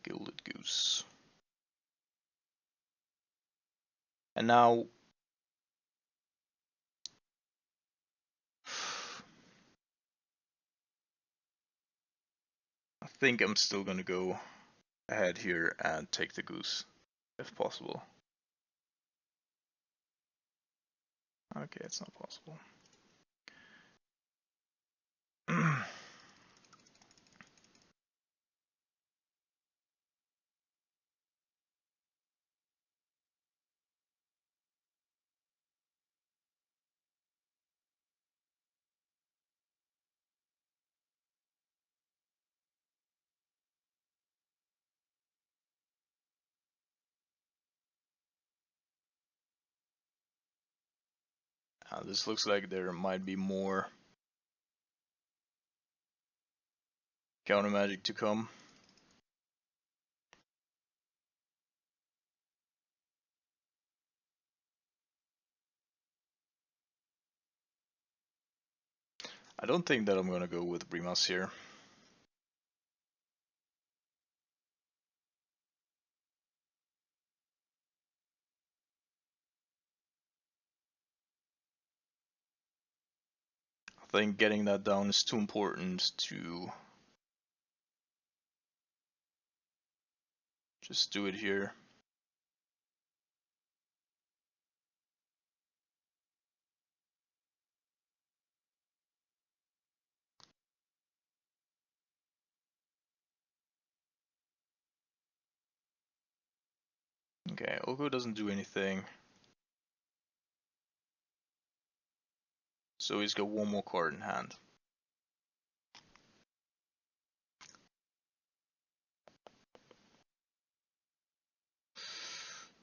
Gilded Goose. And now... I think I'm still gonna go ahead here and take the Goose, if possible. Okay, it's not possible. This looks like there might be more counter magic to come. I don't think that I'm gonna go with Brimas here. I think getting that down is too important to just do it here. Okay, Oko doesn't do anything. So he's got 1 more card in hand.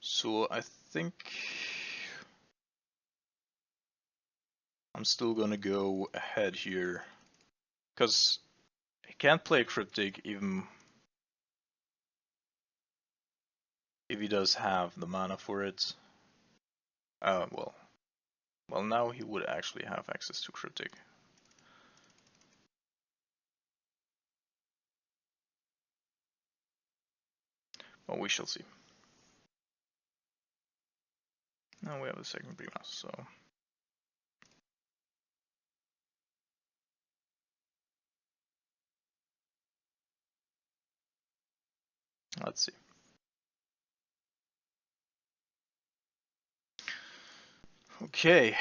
So I think I'm still gonna go ahead here. Because he can't play Cryptic even if he does have the mana for it. Well, now he would actually have access to Cryptic. Well, we shall see. Now we have the second Brimas, so... let's see. Okay.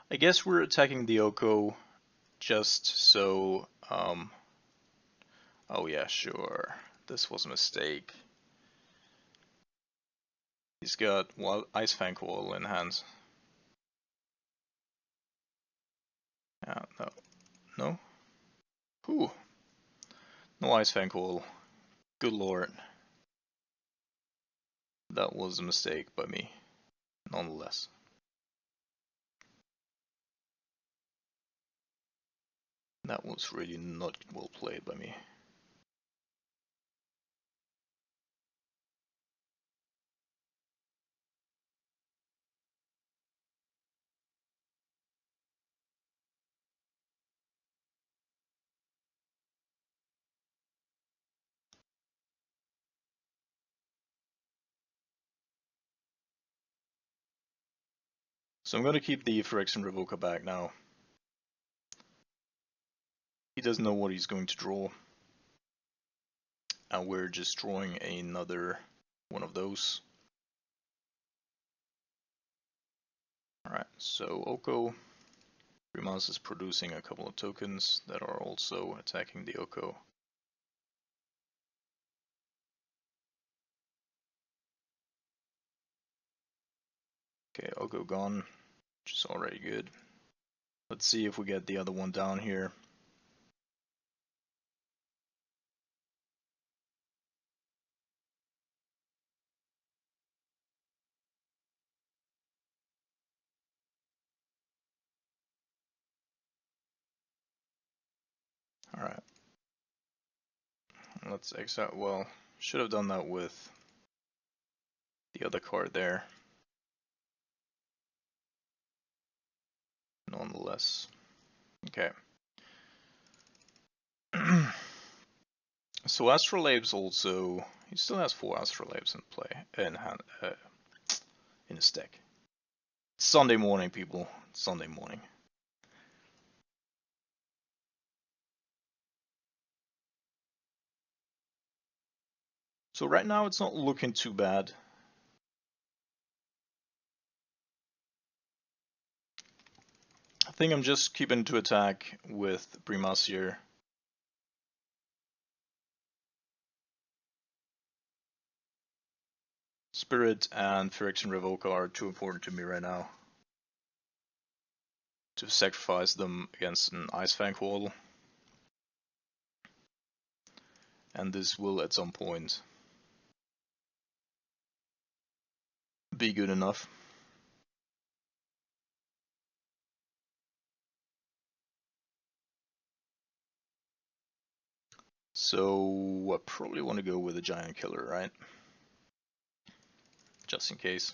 I guess we're attacking the Oko just so... oh yeah, sure. This was a mistake. He's got Ice Fang Coil in hand. Yeah, no. No? Ooh. No Ice Fang Coil. Good lord. That was a mistake by me, nonetheless. That was really not well played by me. So I'm gonna keep the Phyrexian Revoker back now. He doesn't know what he's going to draw. And we're just drawing another one of those. Alright, so Oko. Grimace is producing a couple of tokens that are also attacking the Oko. Okay, Oko gone, which is already good. Let's see if we get the other one down here. Alright. Let's exile. Well, should have done that with the other card there. Nonetheless. Okay. So Astrolabes also, he still has 4 Astrolabes in play, in hand, in his deck. Sunday morning, people. Sunday morning. So right now it's not looking too bad. I think I'm just keeping to attack with Grimace here. Spirit and Phyrexian Revoker are too important to me right now to sacrifice them against an Ice Fang Coil. And this will at some point be good enough. So I probably want to go with a Giant Killer, right? Just in case.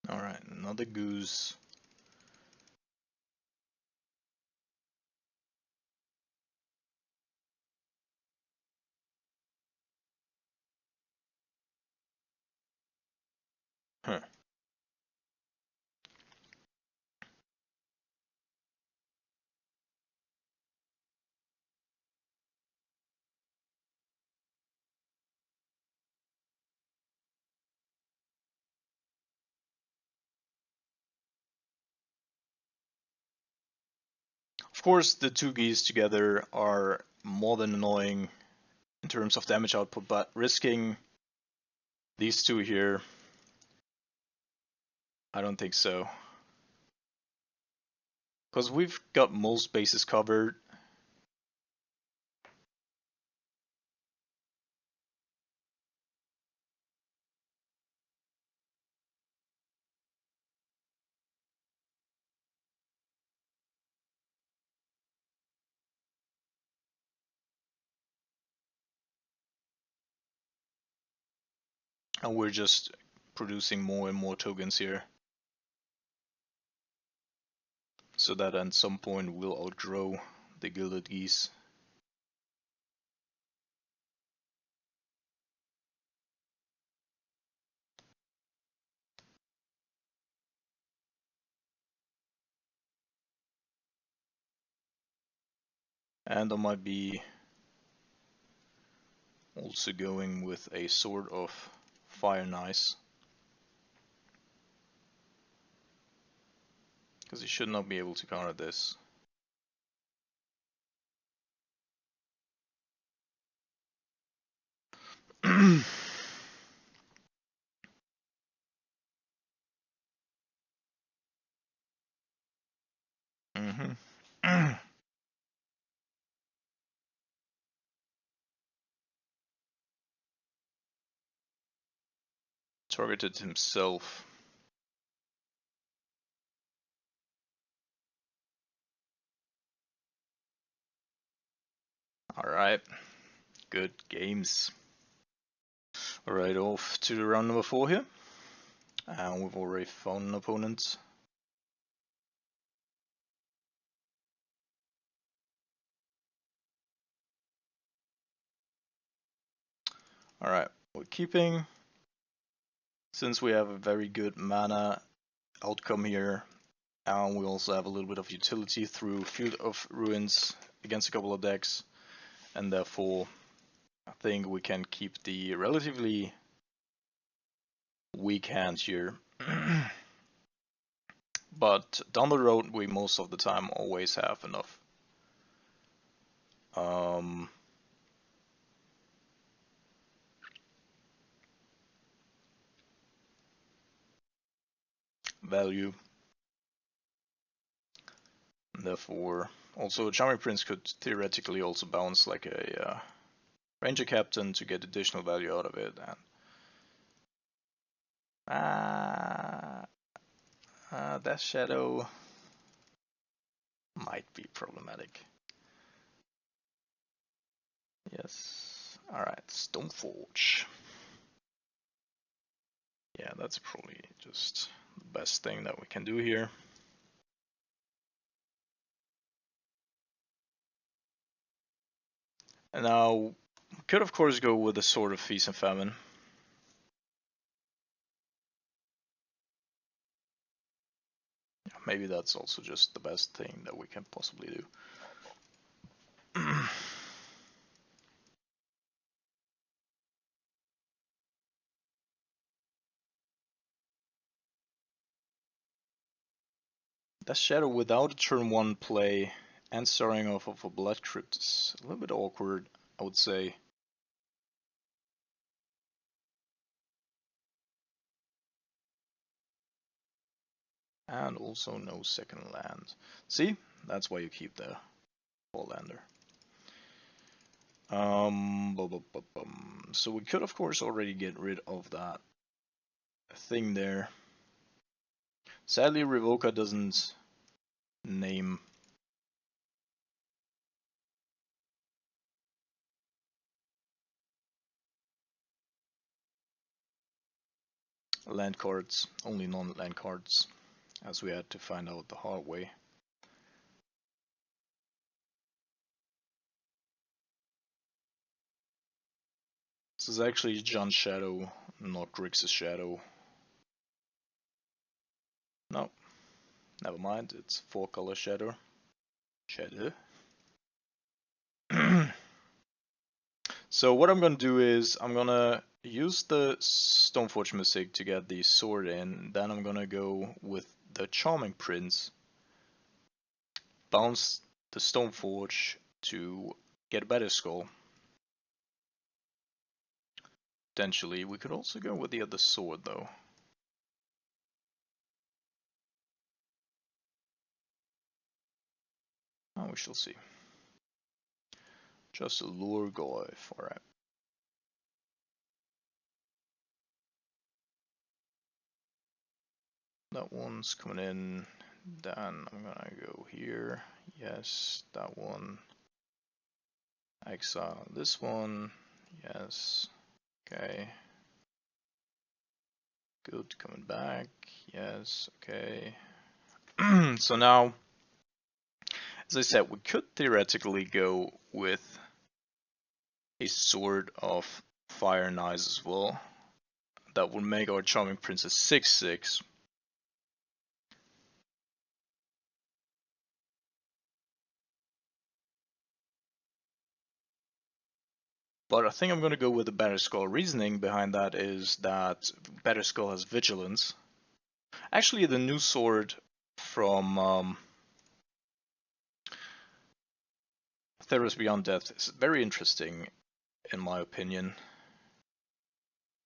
Alright, another Goose. Huh. Of course, the 2 geese together are more than annoying in terms of damage output, but risking these 2 here, I don't think so. Because we've got most bases covered. And we're just producing more and more tokens here. So that at some point we'll outgrow the Gilded Geese. And I might be also going with a Sword of Fire and Ice, because he should not be able to counter this. Targeted himself. Alright, good games. Alright, off to the round number 4 here. And we've already found an opponent. Alright, we're keeping, since we have a very good mana outcome here, and we also have a little bit of utility through Field of Ruins against a couple of decks, and therefore I think we can keep the relatively weak hand here. But down the road we most of the time always have enough. Value. And therefore, also Charming Prince could theoretically also bounce like a Ranger Captain to get additional value out of it. And Death Shadow might be problematic. Yes. Alright, Stoneforge. Yeah, that's probably just the best thing that we can do here. And now, we could of course go with the Sword of Feast and Famine. Maybe that's also just the best thing that we can possibly do. Death Shadow without a turn 1 play and starting off of a Blood Crypt is a little bit awkward, I would say. And also no second land. See? That's why you keep the full lander. So we could of course already get rid of that thing there. Sadly, Revoca doesn't name land cards, only non-land cards, as we had to find out the hard way. This is actually John's Shadow, not Grix's Shadow. No, never mind, it's 4-color Shadow. So what I'm gonna do is, I'm gonna use the Stoneforge Mystic to get the sword in, then I'm gonna go with the Charming Prince, bounce the Stoneforge to get a better skull. Potentially, we could also go with the other sword though. Oh, we shall see. Just a lure Goyf, alright. That one's coming in, then I'm gonna go here, yes, that one. Exile this one, yes, okay. Good, coming back, yes, okay. So now, as I said, we could theoretically go with a Sword of Fire and Ice as well. That would make our Charming Prince a 6/6. But I think I'm going to go with the Batterskull. Reasoning behind that is that Batterskull has Vigilance. Actually, the new sword from Theros Beyond Death is very interesting, in my opinion.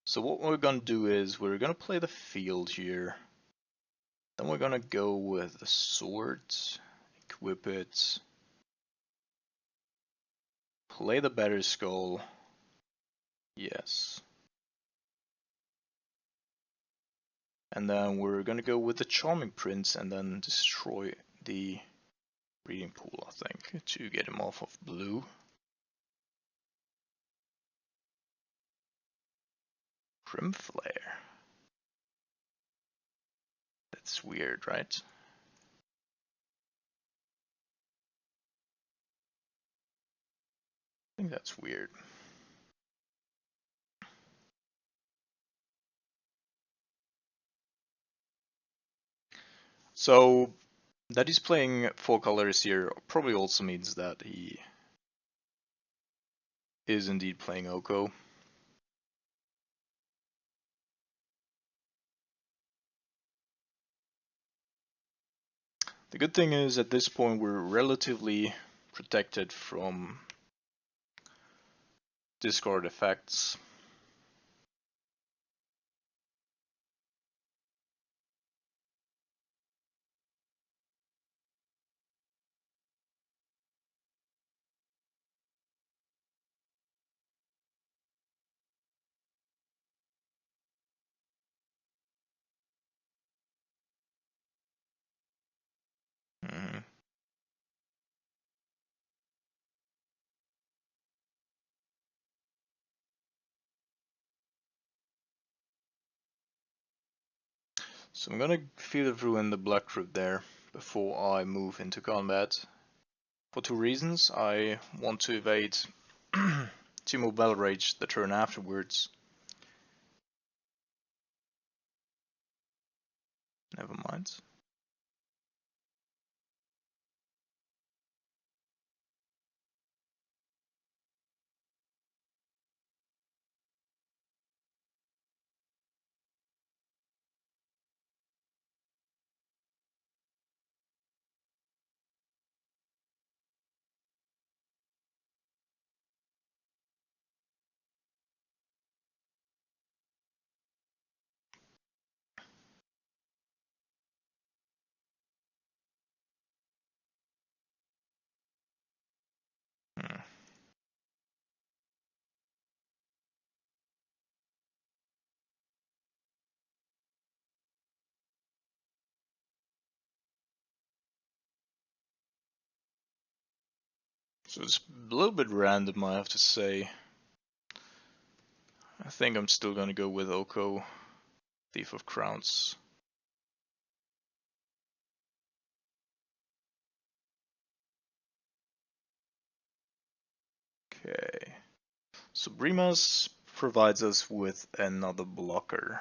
So what we're going to do is we're going to play the field here. Then we're going to go with the sword, equip it, play the Batterskull. Yes. And then we're gonna go with the Charming Prince and then destroy the breeding pool, I think, to get him off of blue. Grim Flare. That's weird, right? I think that's weird. So that he's playing 4 colors here probably also means that he is indeed playing Oko. The good thing is at this point we're relatively protected from discard effects. Mhm. So I'm gonna Field of Ruin the Black Crypt there before I move into combat. For 2 reasons. I want to evade Timo Battle Rage the turn afterwards. Never mind. Hmm. So it's a little bit random, I have to say. I think I'm still gonna go with Oko, Thief of Crowns. Okay. So Brimas provides us with another blocker.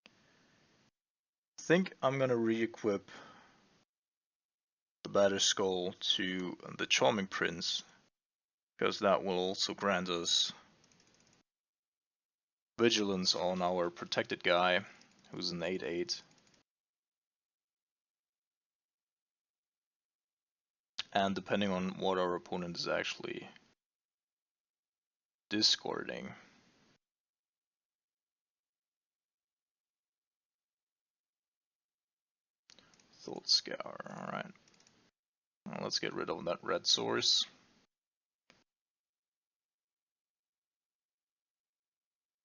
I think I'm gonna re-equip the Batterskull to the Charming Prince, because that will also grant us Vigilance on our protected guy, who's an 8/8. And depending on what our opponent is actually discarding. Thought Scour, alright. Well, let's get rid of that red source.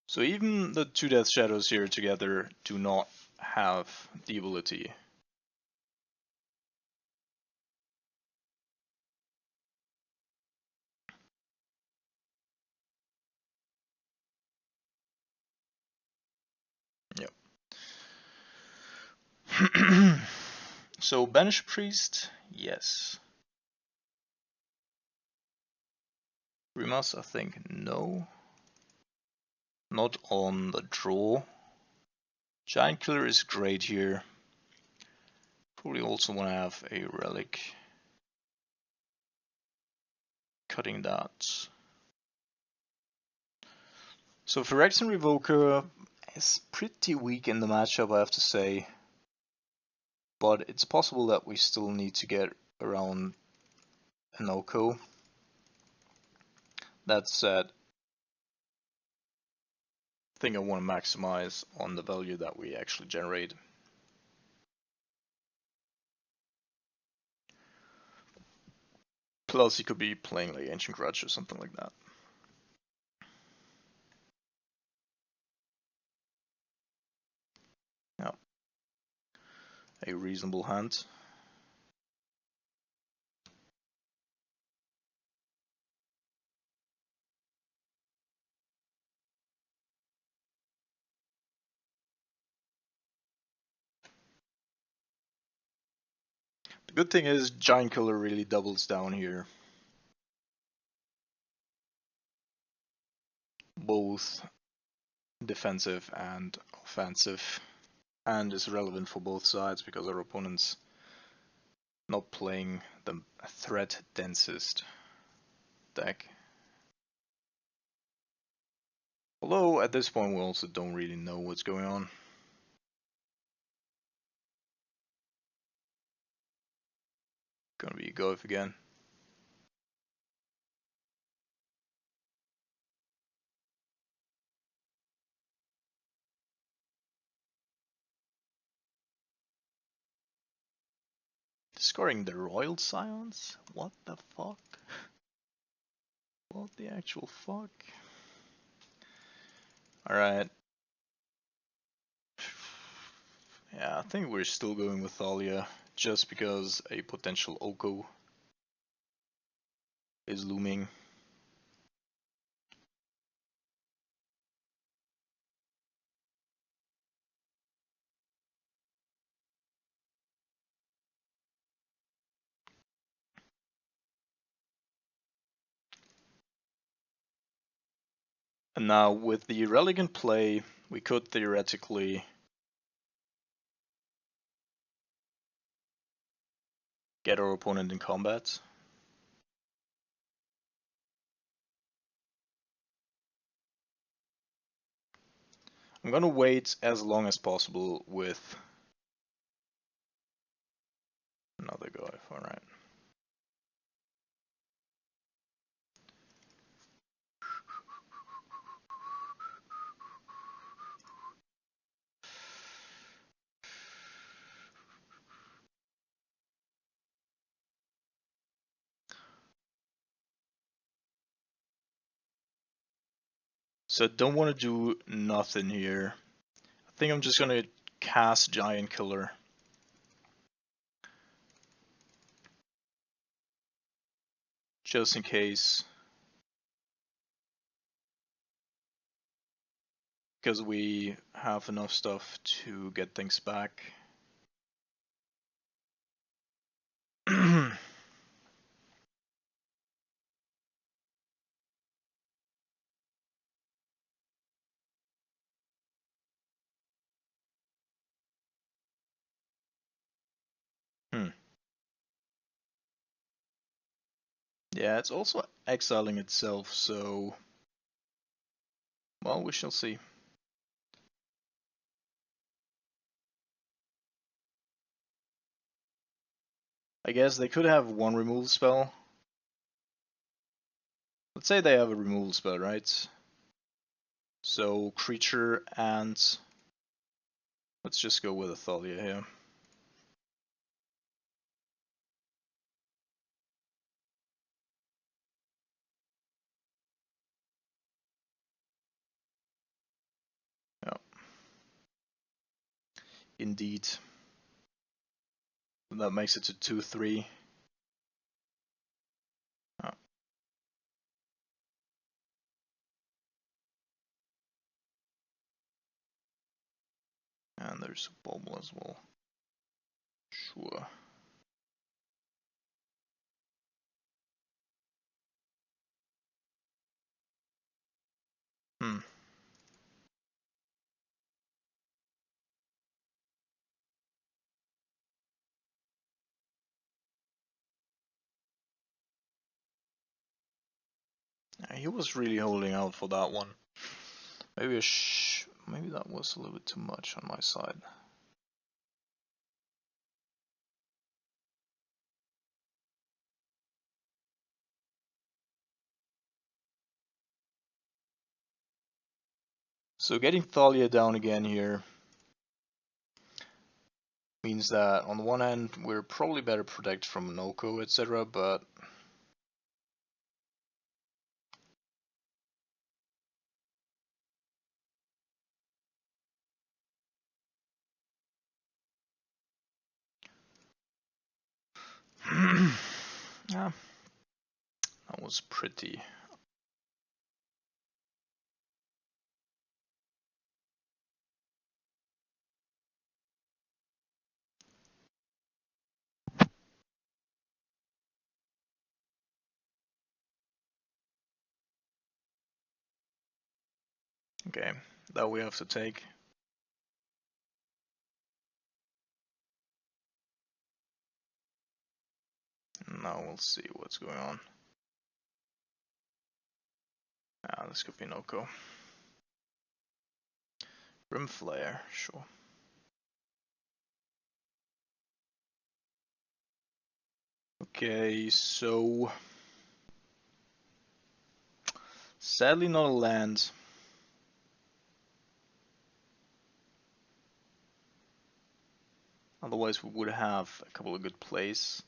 So even the 2 Death Shadows here together do not have the ability. Yep. So Banish Priest, yes. Rimas, I think no. Not on the draw. Giant Killer is great here. Probably also want to have a relic. Cutting that. So Phyrexian Revoker is pretty weak in the matchup, I have to say. But it's possible that we still need to get around an Oko. That said, I think I want to maximize on the value that we actually generate. Plus, he could be playing like Ancient Grudge or something like that. Yeah, a reasonable hand. The good thing is Giant Killer really doubles down here. Both defensive and offensive. And is relevant for both sides because our opponent's not playing the threat densest deck. Although at this point we also don't really know what's going on. Gonna be a Goif again. Scoring the Royal Silence? What the fuck? What the actual fuck? Alright. Yeah, I think we're still going with Thalia, just because a potential Oko is looming. And now with the Relic in play, we could theoretically get our opponent in combat. I'm gonna wait as long as possible with another Goif, alright. So I don't want to do nothing here. I think I'm just gonna cast Giant Killer. Just in case. Because we have enough stuff to get things back. Yeah, it's also exiling itself, so... Well, we shall see. I guess they could have one removal spell. Let's say they have a removal spell, right? So, creature and... Let's just go with a Thalia here. Yeah. Indeed. And that makes it to 2-3. Oh. And there's a bubble as well. Sure. Hmm. Yeah, he was really holding out for that one. Maybe that was a little bit too much on my side. So getting Thalia down again here means that on the one hand we're probably better protected from Noko, etc., but yeah, that was pretty. Okay, that we have to take. Now we'll see what's going on. Ah, this could be Noko. Grim Flare, sure. Okay, so sadly not a land. Otherwise we would have a couple of good plays.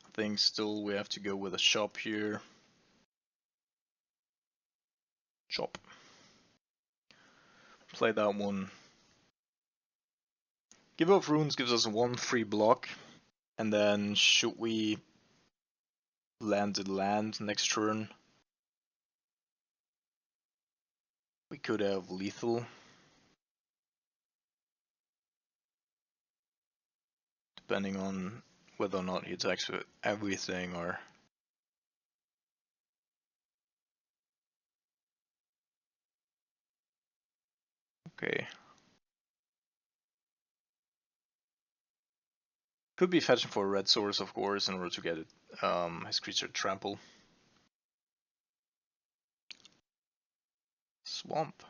I think still we have to go with a shop here. Chop. Play that one. Give up runes gives us one free block, and then should we land next turn, we could have lethal. Depending on whether or not he attacks with everything or... Okay. Could be fetching for a red source, of course, in order to get it, his creature trample. Swamp.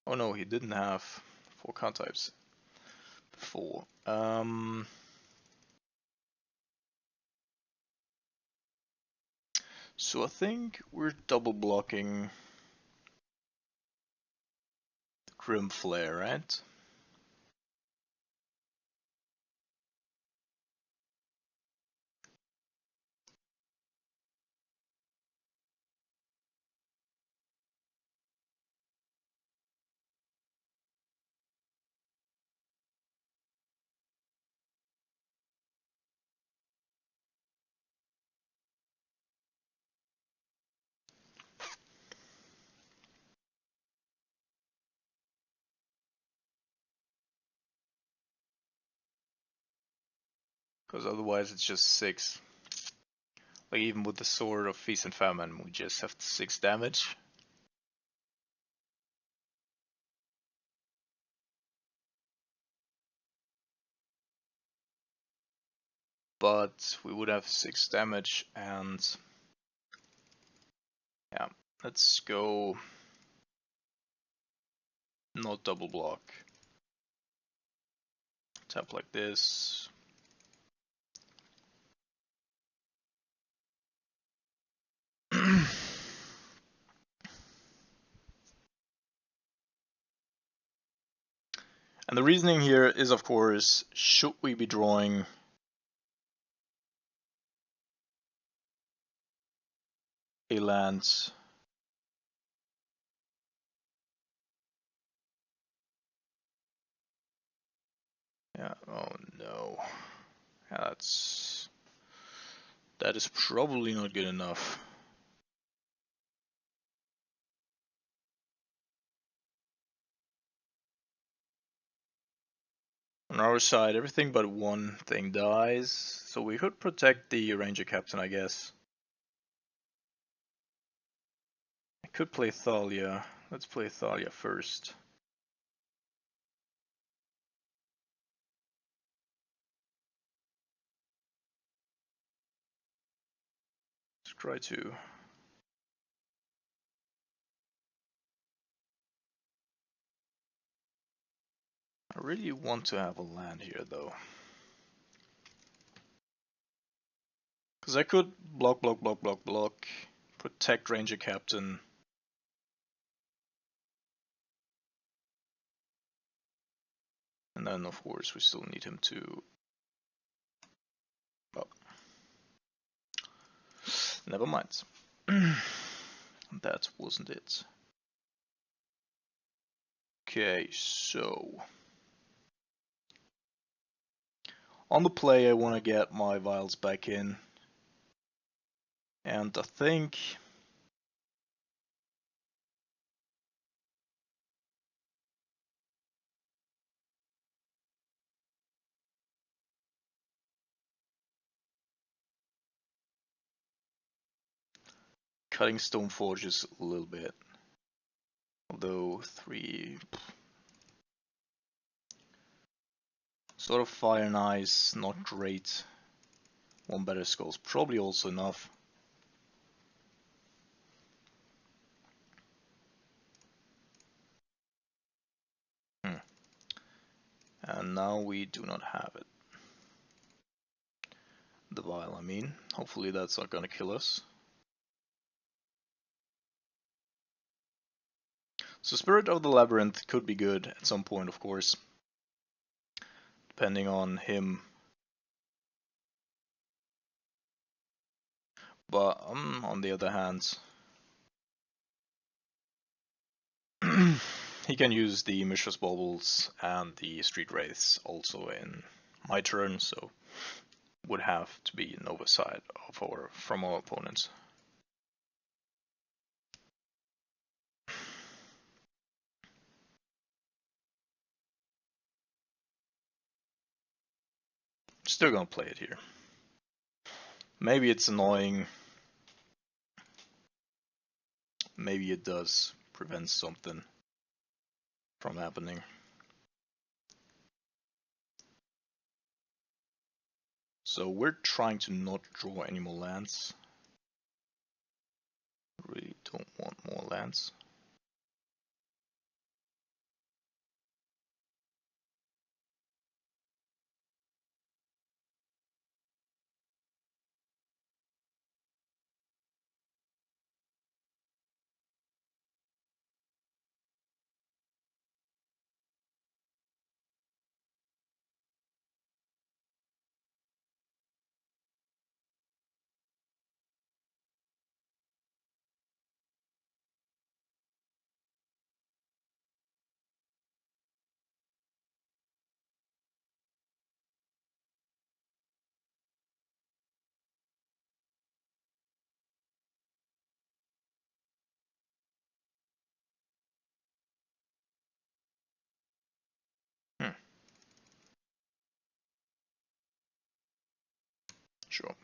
Oh no, he didn't have 4 card types before. So I think we're double blocking the Grim Flare, right? Because otherwise it's just 6. Like even with the Sword of Feast and Famine, we just have 6 damage. But we would have 6 damage, and yeah, let's go not double block. Tap like this. And the reasoning here is, of course, should we be drawing a land yeah, oh no. Yeah, that is probably not good enough. On our side, everything but one thing dies, so we could protect the Ranger Captain, I guess. I could play Thalia. Let's play Thalia first. try to. I really want to have a land here though. Because I could block, protect Ranger Captain. And then of course we still need him to... Oh. Never mind. That wasn't it. Okay, so... On the play I want to get my Vials back in. And I think... Cutting Stone Forges a little bit. Although 3... Sort of Fire and Ice, not great. One Better Skull's probably also enough. And now we do not have it. The Vial, I mean. Hopefully that's not gonna kill us. So Spirit of the Labyrinth could be good at some point, of course. Depending on him. But on the other hand, he can use the Mishra's Baubles and the Street Wraiths also in my turn, so would have to be an oversight from our opponents. Still gonna play it here. Maybe it's annoying. Maybe it does prevent something from happening. So we're trying to not draw any more lands. Really don't want more lands. Sure.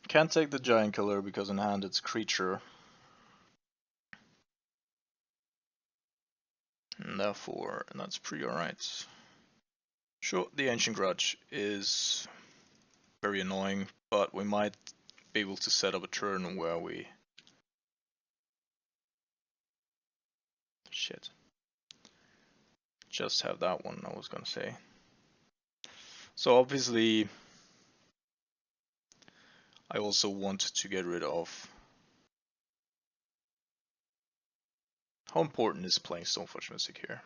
Can't take the Giant Killer because in hand it's creature. And therefore, that's pretty alright. Sure, the Ancient Grudge is very annoying, but we might be able to set up a turn where we... Shit. Just have that one, I was gonna say. So obviously, I also want to get rid of... How important is playing Stoneforge Mystic here?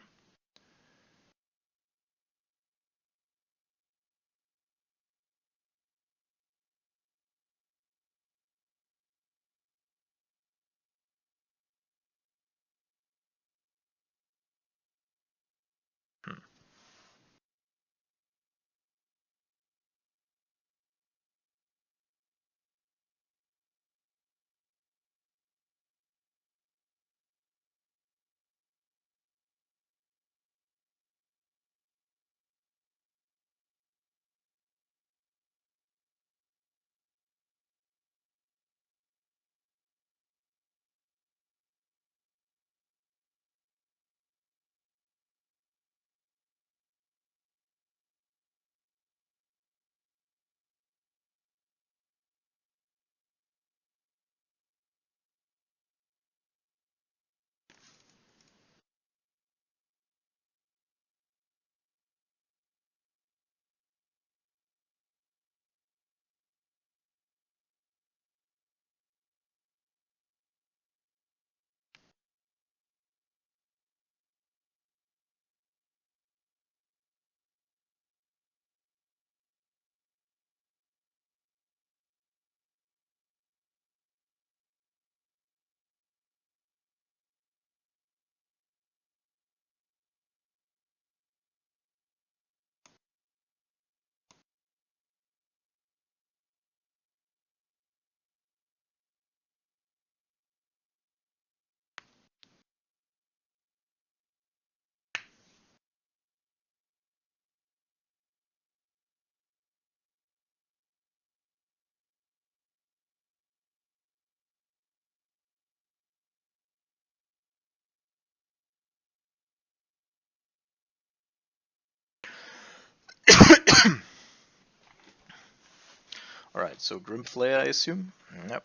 Alright, so Grimflayer, I assume? Yep.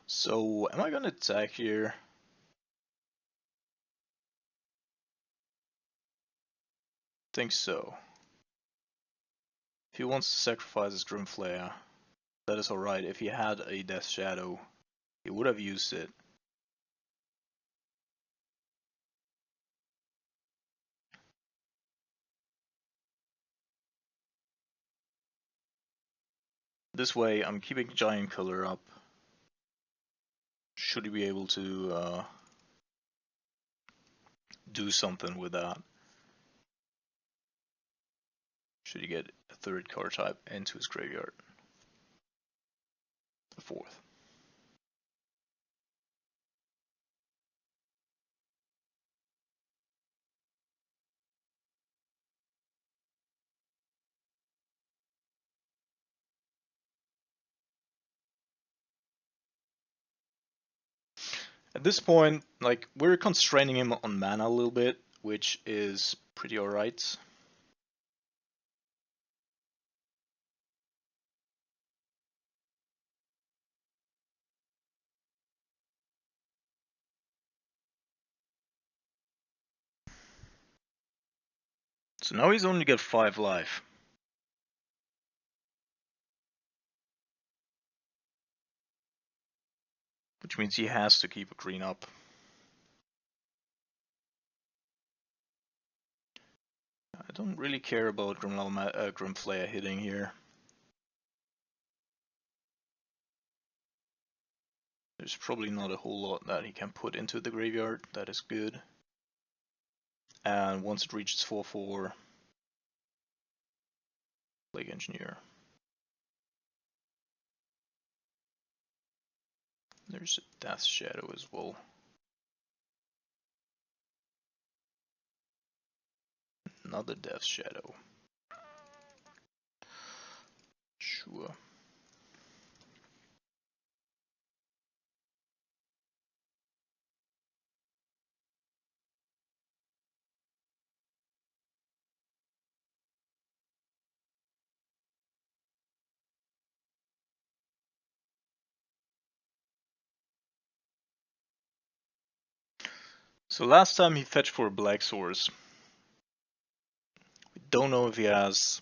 So, am I gonna attack here? Think so. If he wants to sacrifice his Grimflayer, that is alright. If he had a Death Shadow, he would have used it. This way, I'm keeping Giant Killer up. Should he be able to do something with that? Should he get a third card type into his graveyard? The fourth. At this point, like, we're constraining him on mana a little bit, which is pretty alright. So now he's only got 5 life. Which means he has to keep a green up. I don't really care about Grimflayer hitting here. There's probably not a whole lot that he can put into the graveyard. That is good. And once it reaches 4/4, Plague Engineer. There's a Death Shadow as well. Another Death Shadow. Sure. So last time he fetched for a Black Source. We don't know if he has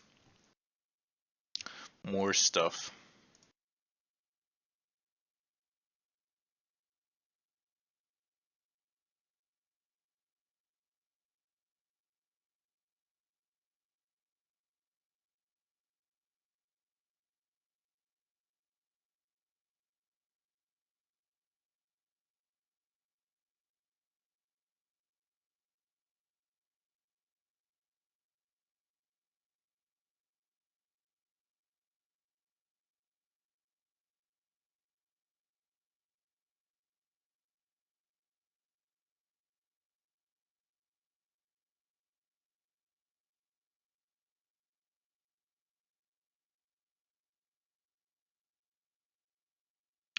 more stuff.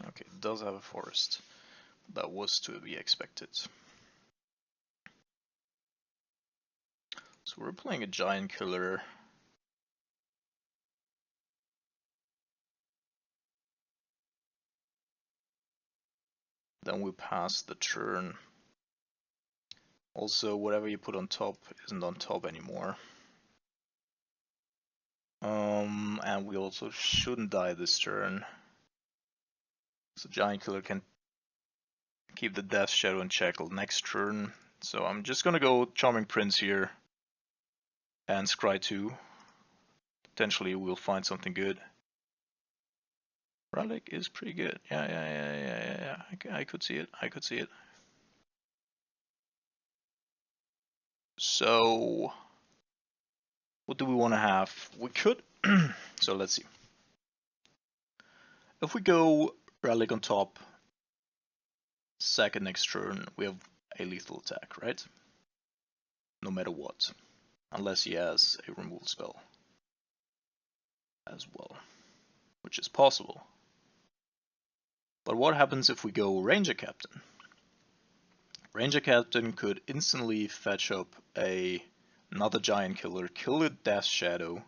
Okay, it does have a forest. That was to be expected. So we're playing a Giant Killer. Then we pass the turn. Also, whatever you put on top isn't on top anymore. And we also shouldn't die this turn. So Giant Killer can keep the Death Shadow in check next turn. So I'm just gonna go Charming Prince here. And Scry 2. Potentially we'll find something good. Relic is pretty good. Yeah. I could see it. I could see it. So what do we want to have? We could. So let's see. If we go Relic on top, second next turn, we have a lethal attack, right? No matter what. Unless he has a removal spell as well, which is possible. But what happens if we go Ranger Captain? Ranger Captain could instantly fetch up another Giant Killer, kill a Death Shadow.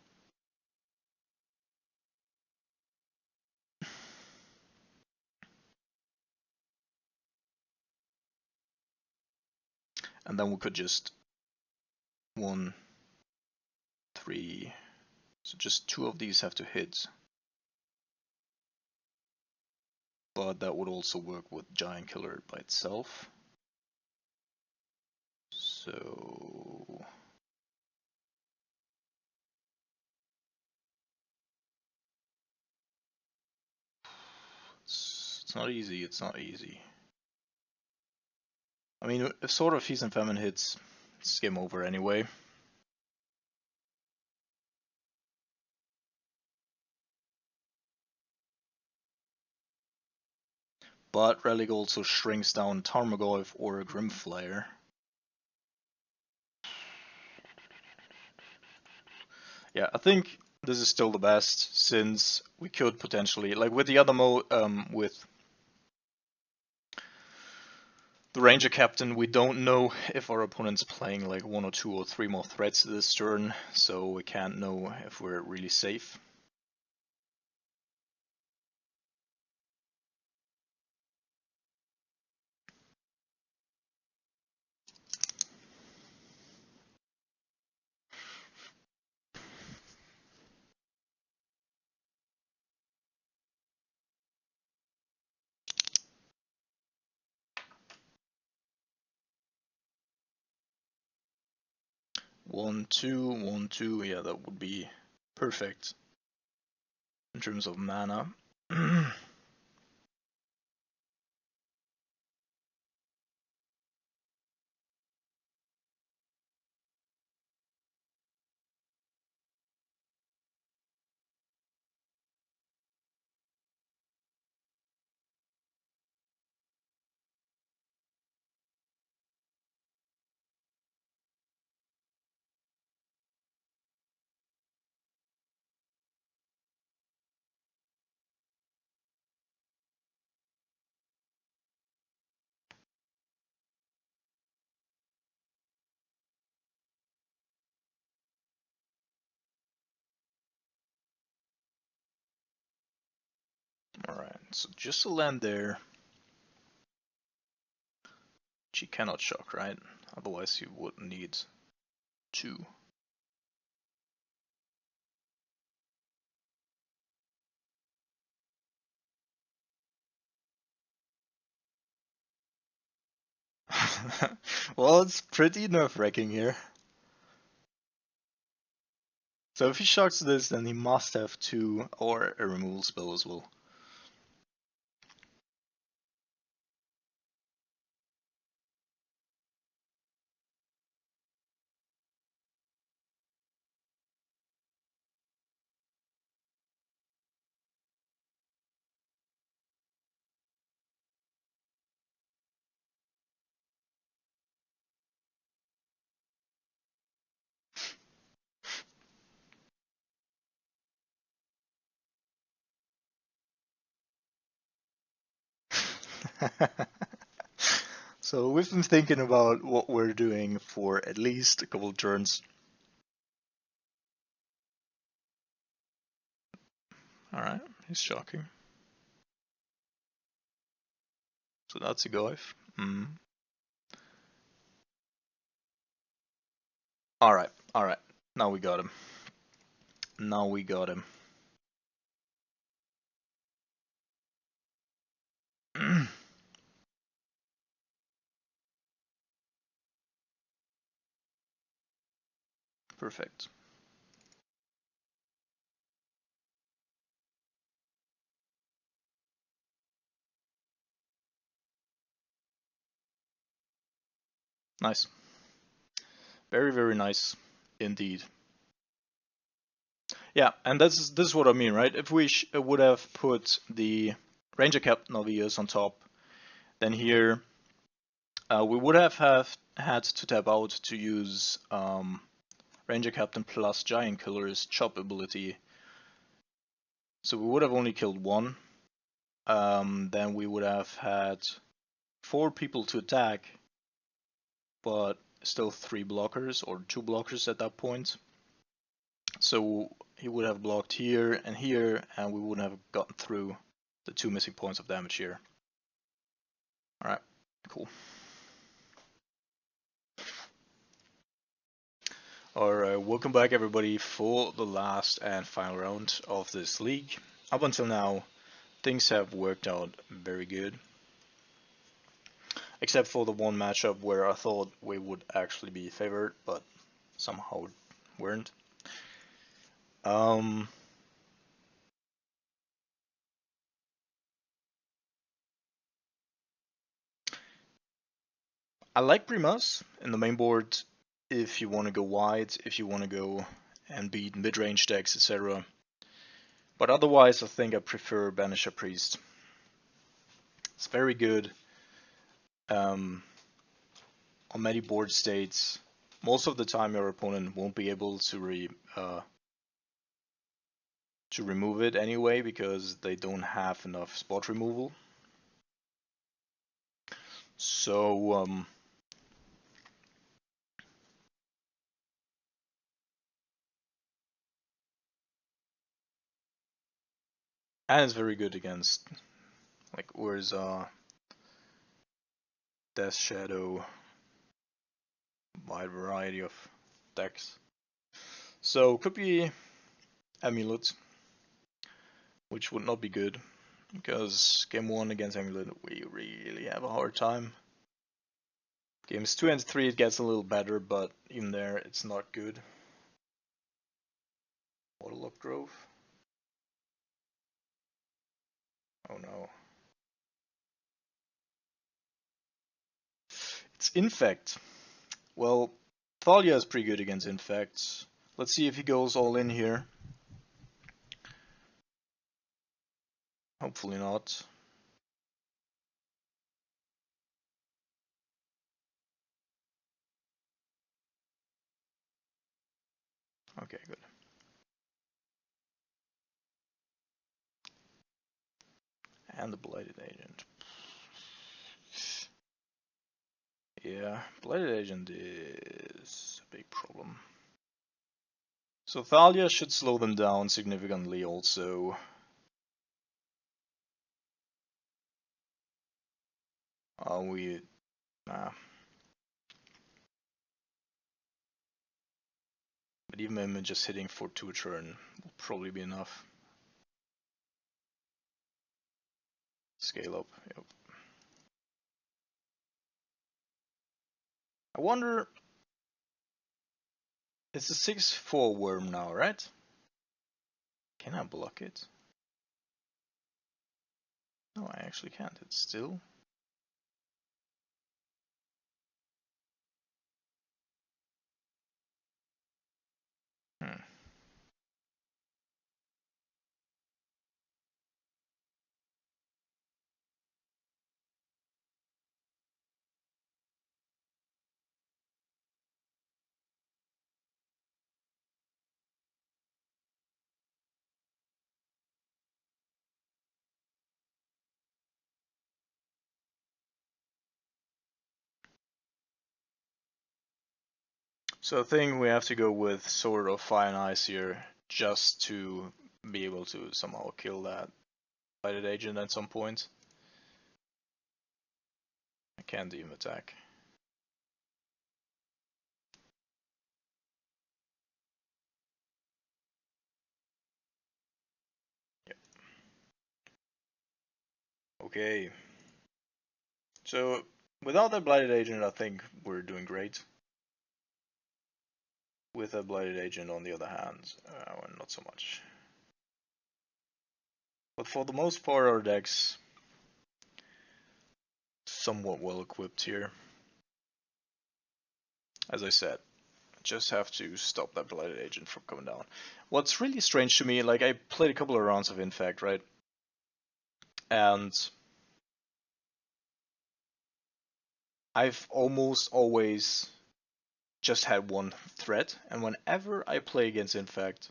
And then we could just 1, 3, so just 2 of these have to hit. But that would also work with Giant Killer by itself. So it's not easy, it's not easy. I mean, if Sword of Feast and Famine hits, it's game over anyway. But Relic also shrinks down Tarmogoyf or a Grimflare. Yeah, I think this is still the best, since we could potentially, like with the other with the Ranger Captain, we don't know if our opponent's playing like 1 or 2 or 3 more threats this turn, so we can't know if we're really safe. One, two, 1, 2, yeah, that would be perfect in terms of mana. Alright, so just a land there. She cannot shock, right? Otherwise you would need 2. Well, it's pretty nerve-wracking here. So if he shocks this, then he must have 2 or a removal spell as well. So we've been thinking about what we're doing for at least a couple of turns. Alright, he's shocking. So that's a Goif. Alright, alright. Now we got him. Now we got him. Perfect. Nice. Very, very nice indeed. Yeah, and this is what I mean, right? If we would have put the Ranger Captain of Vials on top, then here we would have had to tap out to use Ranger Captain plus Giant Killer's chop ability. So we would have only killed one. Then we would have had 4 people to attack, but still 3 blockers, or 2 blockers at that point. So he would have blocked here, and we wouldn't have gotten through the 2 missing points of damage here. Alright, cool. Alright, welcome back everybody for the last and final round of this league. Up until now, things have worked out very good. Except for the one matchup where I thought we would actually be favored, but somehow weren't. I like Primus in the main board if you want to go wide, if you want to go and beat mid-range decks, etc. But otherwise, I think I prefer Banisher Priest. It's very good on many board states. Most of the time, your opponent won't be able to remove it anyway because they don't have enough spot removal. So and it's very good against like Urza, Death Shadow, wide variety of decks. So could be Amulet, which would not be good because game 1 against Amulet we really have a hard time. Games 2 and 3 it gets a little better, but even there it's not good. Waterlogged Grove. Oh no. It's Infect. Well, Thalia is pretty good against Infects. Let's see if he goes all in here. Hopefully not. Okay, good. And the Blighted Agent. Yeah, Blighted Agent is a big problem. So Thalia should slow them down significantly also. Nah. But even him just hitting for 2 turn will probably be enough. Scale up, yep. I wonder... It's a 6/4 worm now, right? Can I block it? No, I actually can't. It's still... Hmm. So I think we have to go with Sword of Fire and Ice here, just to be able to somehow kill that Blighted Agent at some point. I can't even attack. Yep. Okay. So without that Blighted Agent, I think we're doing great. With a Blighted Agent, on the other hand, not so much. But for the most part, our deck's somewhat well equipped here. As I said, just have to stop that Blighted Agent from coming down. What's really strange to me, like I played a couple of rounds of Infect, right? And I've almost always just had one threat, and whenever I play against Infect,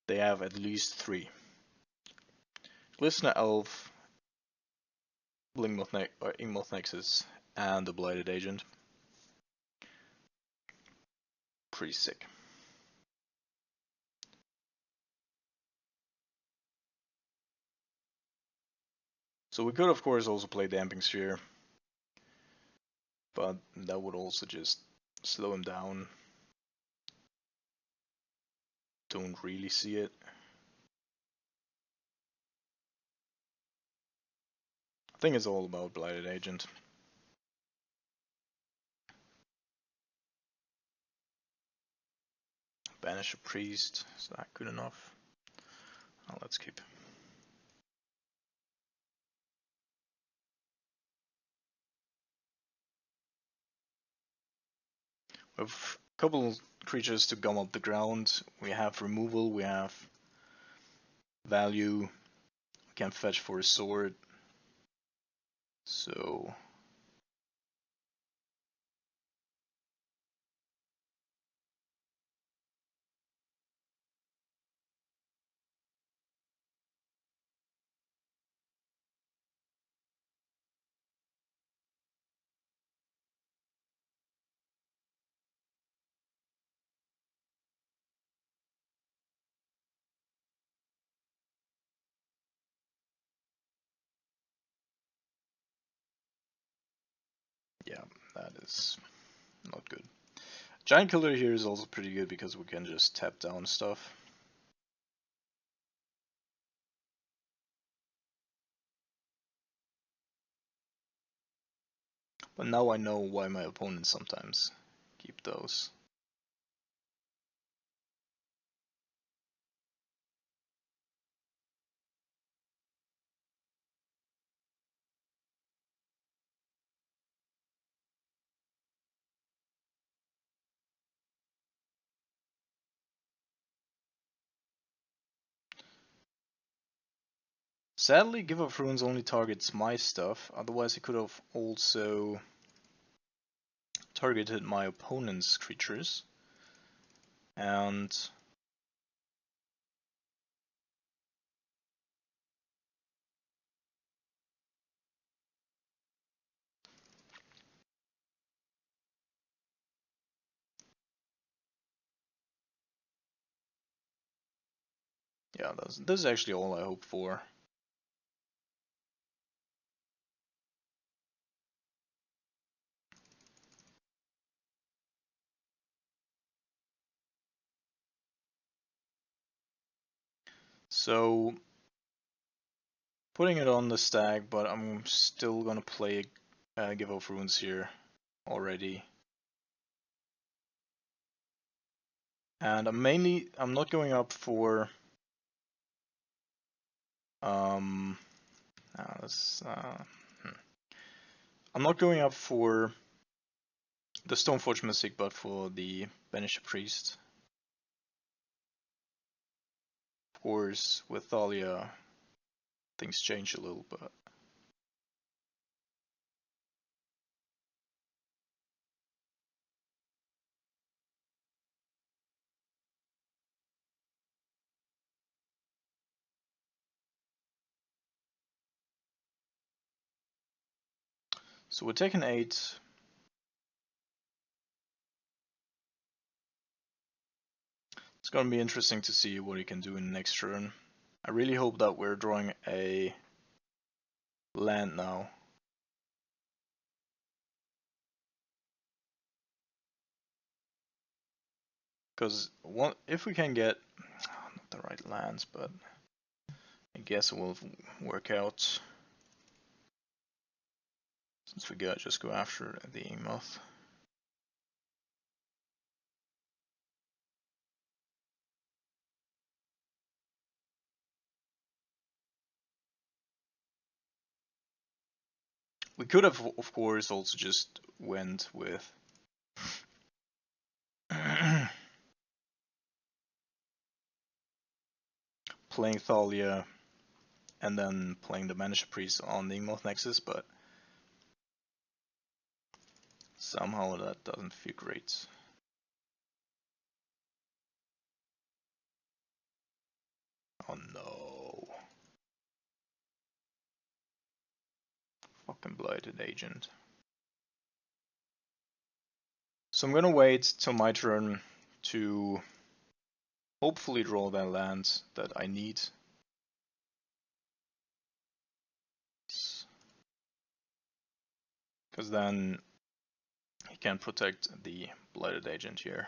they have at least 3. Glistener Elf, Inkmoth Nexus, and the Blighted Agent. Pretty sick. So we could of course also play Damping Sphere, but that would also just slow him down. Don't really see it. I think it's all about Blighted Agent. Banish a Priest, is that good enough? Oh, let's keep. We have a couple creatures to gum up the ground. We have removal, we have value, we can fetch for a sword. So yeah, that is not good. Giant Killer here is also pretty good because we can just tap down stuff. But now I know why my opponents sometimes keep those. Sadly, Give Up Runes only targets my stuff, otherwise he could have also targeted my opponent's creatures. And yeah, this is actually all I hope for. So, putting it on the stack, but I'm still gonna play Give Up Runes here already. And I'm not going up for I'm not going up for the Stoneforge Mystic, but for the Banish a Priest. Of course, with Thalia, things change a little bit. So we're taking 8. It's gonna be interesting to see what he can do in the next turn. I really hope that we're drawing a land now. Because if we can get, not the right lands, but I guess it will work out. Since we just go after the Inkmoth. We could have, of course, also just went with playing Thalia and then playing the Manager Priest on the Ingmoth Nexus, but somehow that doesn't feel great. Oh no. Fucking Blighted Agent. So I'm gonna wait till my turn to hopefully draw that land that I need. Because then he can protect the Blighted Agent here.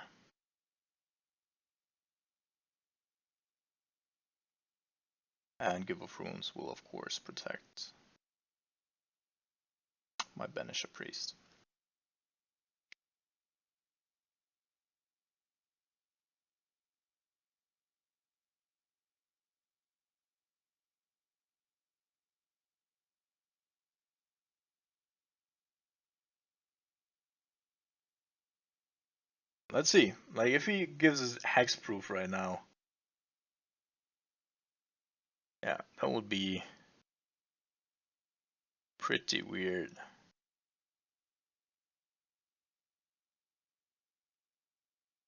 And Give of Runes will of course protect my Banisher Priest. Let's see, like if he gives us hexproof right now, yeah, that would be pretty weird.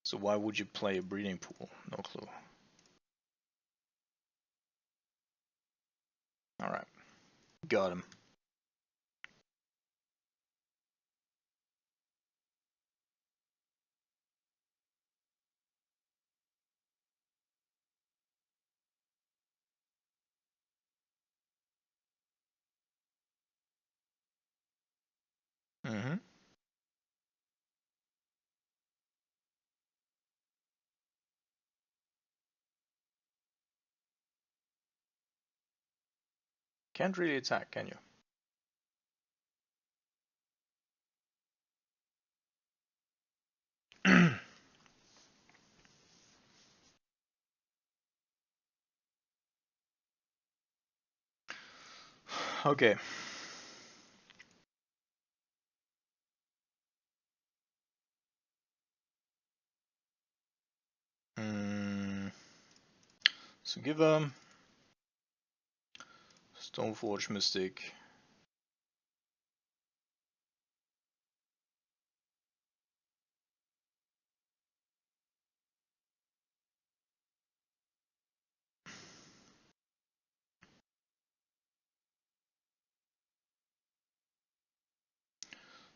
So why would you play a Breeding Pool? No clue. Alright, got him. Mm-hmm. Can't really attack, can you? Okay. So give a Stoneforge Mystic.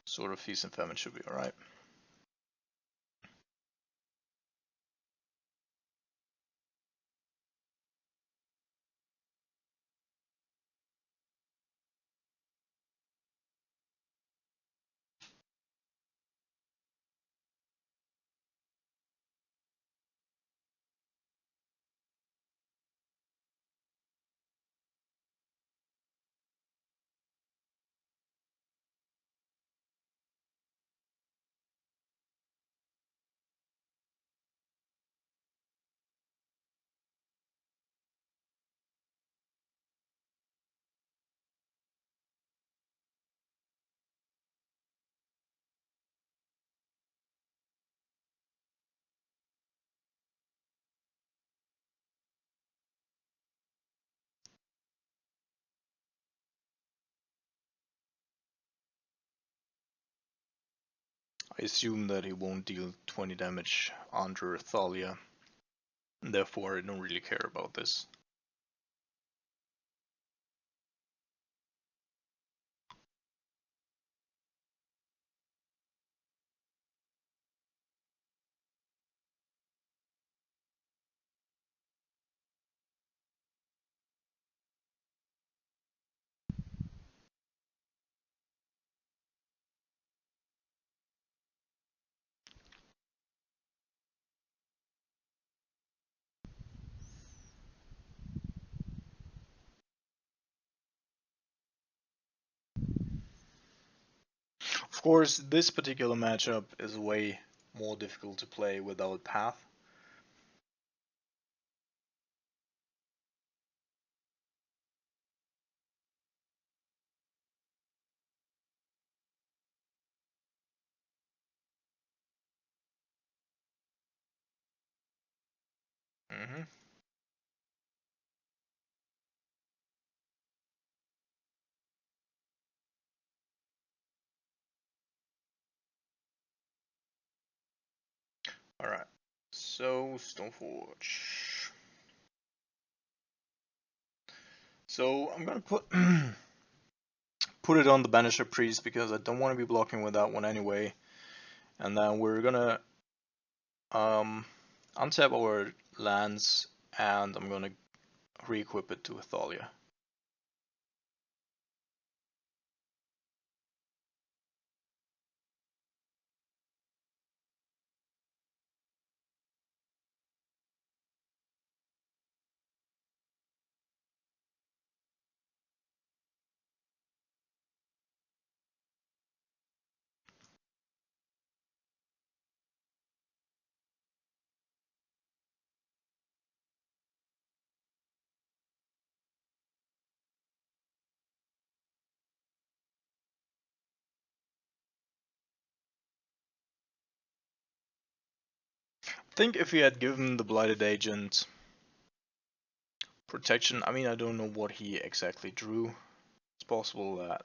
Sort of Feast and Famine should be alright. I assume that he won't deal 20 damage under Thalia, and therefore I don't really care about this. Of course, this particular matchup is way more difficult to play without Path. Alright, so Stoneforge. So I'm gonna put it on the Banisher Priest because I don't want to be blocking with that one anyway. And then we're gonna untap our lands, and I'm gonna re-equip it to Thalia. I think if he had given the Blighted Agent protection, I mean, I don't know what he exactly drew. It's possible that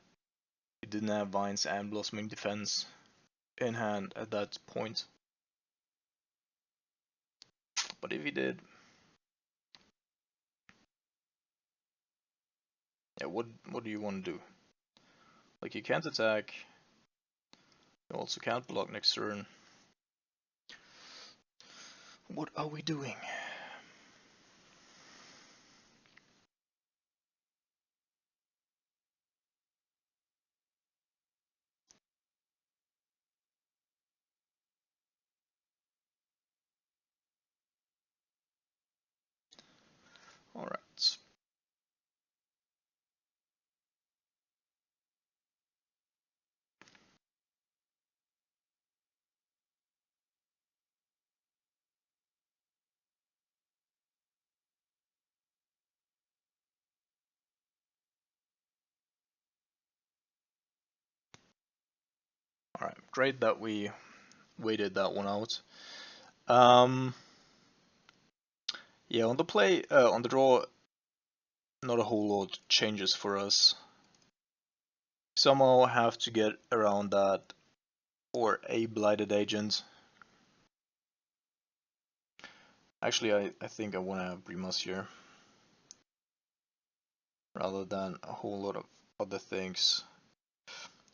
he didn't have Vines and Blossoming Defense in hand at that point. But if he did, yeah, what do you want to do? Like, you can't attack, you also can't block next turn. What are we doing? Alright. Alright, great that we waited that one out. Yeah, on the draw, not a whole lot changes for us. Somehow have to get around that, or a Blighted Agent. Actually, I think I want to have Brimas here, rather than a whole lot of other things.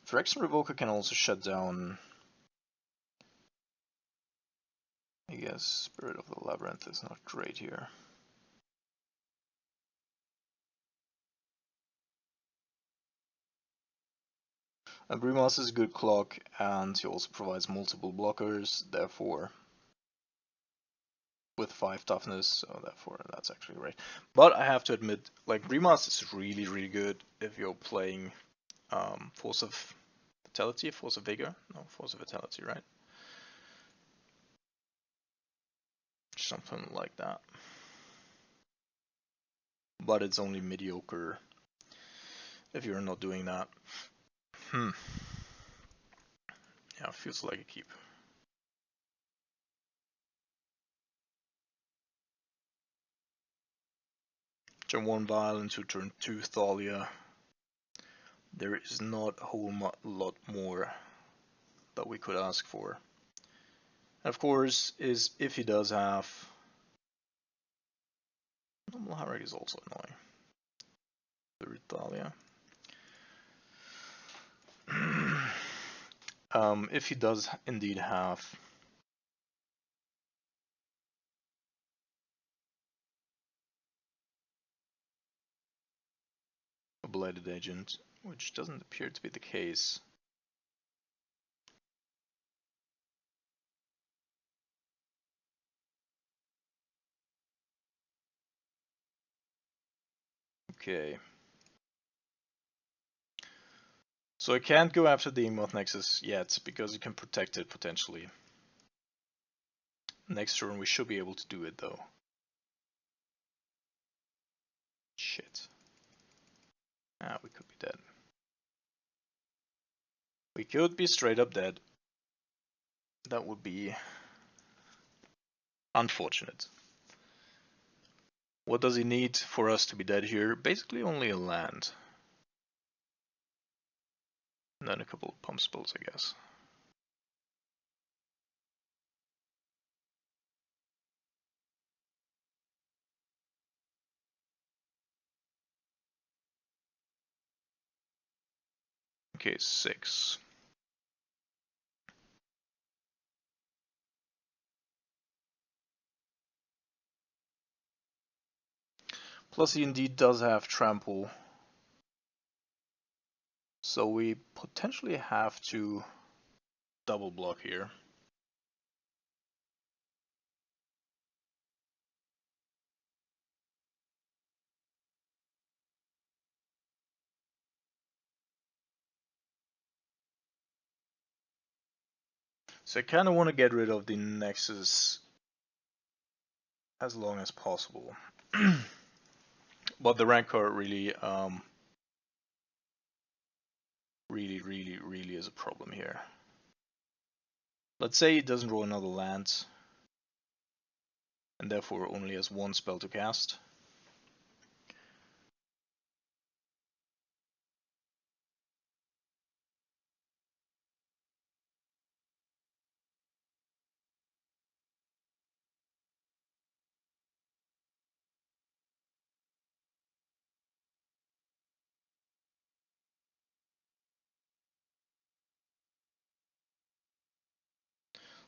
Phyrexian Revoker can also shut down, I guess. Spirit of the Labyrinth is not great here. And Brimas is a good clock, and he also provides multiple blockers, therefore with 5 toughness, so therefore that's actually great. But I have to admit, like, Brimas is really good if you're playing Force of Vitality, Force of Vigor? No, Force of Vitality, right? Something like that. But it's only mediocre if you're not doing that. Yeah, feels like a keep. Turn 1 Vial into turn 2 Thalia. There is not a whole lot more that we could ask for. And of course, is if he does have... Normal Hierarchy is also annoying. Third Thalia. If he does indeed have a Blighted Agent, which doesn't appear to be the case. Okay. So I can't go after the Emoth Nexus yet, because you can protect it potentially. Next turn we should be able to do it though. Shit. Ah, we could be dead. We could be straight up dead. That would be unfortunate. What does he need for us to be dead here? Basically only a land. And then a couple of pump spells, I guess. Okay, 6. Plus he indeed does have trample. So we potentially have to double block here. So I kind of want to get rid of the Nexus as long as possible. But the Rancor really, really is a problem here. Let's say he doesn't roll another land, and therefore only has one spell to cast.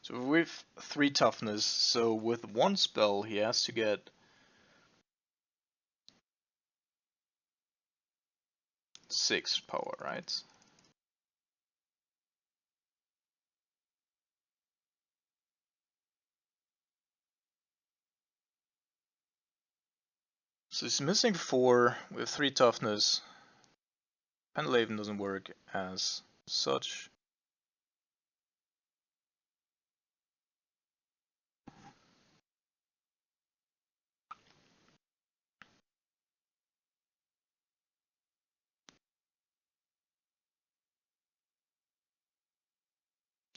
So with 3 toughness, so with 1 spell he has to get 6 power, right? So he's missing 4 with 3 toughness. Penlaven doesn't work as such.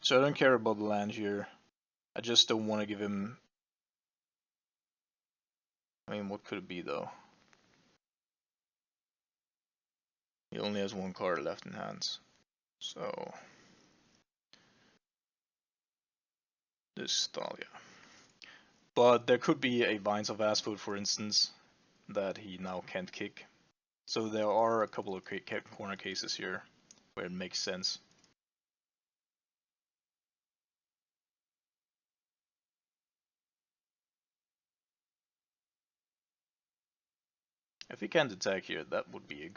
So I don't care about the land here. I just don't want to give him... I mean, what could it be though? He only has 1 card left in hands. So... this Thalia. But there could be a Vines of Asphood, for instance, that he now can't kick. So there are a couple of corner cases here where it makes sense. If he can't attack here, that would be a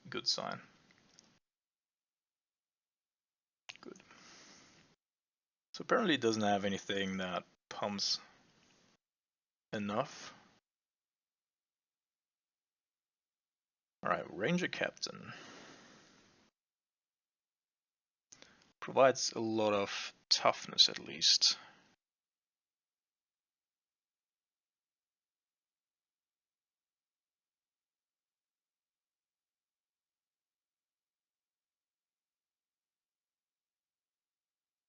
good sign. Good. So apparently it doesn't have anything that pumps enough. Alright, Ranger Captain. Provides a lot of toughness at least.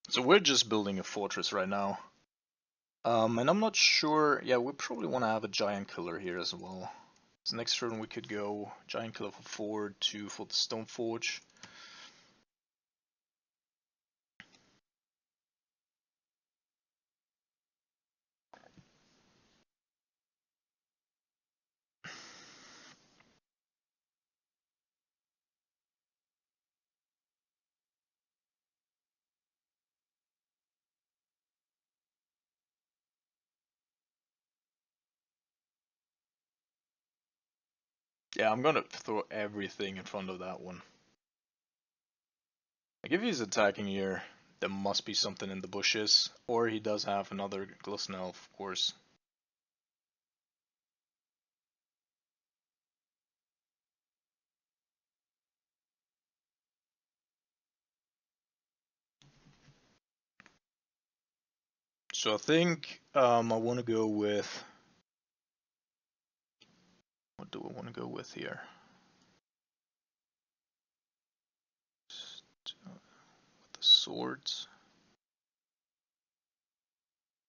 So we're just building a fortress right now. And I'm not sure, yeah, we probably want to have a giant killer here as well. So next turn we could go giant killer for 4, 2 for the stone forge. Yeah, I'm gonna throw everything in front of that one. Like if he's attacking here, there must be something in the bushes, or he does have another Glisten Elf, of course. So I think I want to go with... what do I want to go with here? With the swords.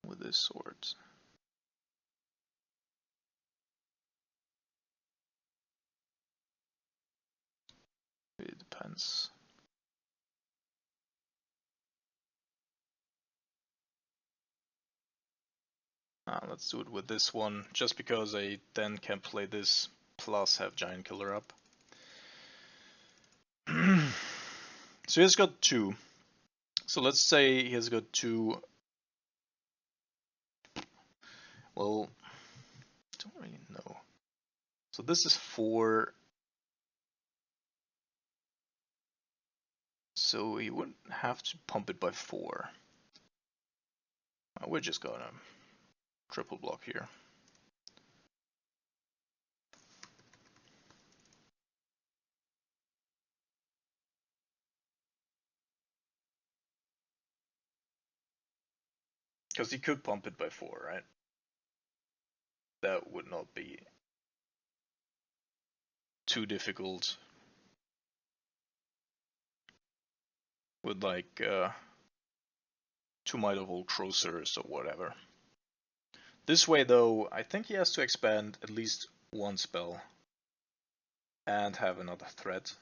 With this swords. It depends. Let's do it with this one, just because I then can play this plus have Giant Killer up. So he's got 2. So let's say he has got 2. Well, I don't really know. So this is 4. So he wouldn't have to pump it by 4. We're just gonna triple block here. Because he could pump it by 4, right? That would not be too difficult. With like 2 Might of Old Crocers or whatever. This way though, I think he has to expand at least 1 spell. And have another threat.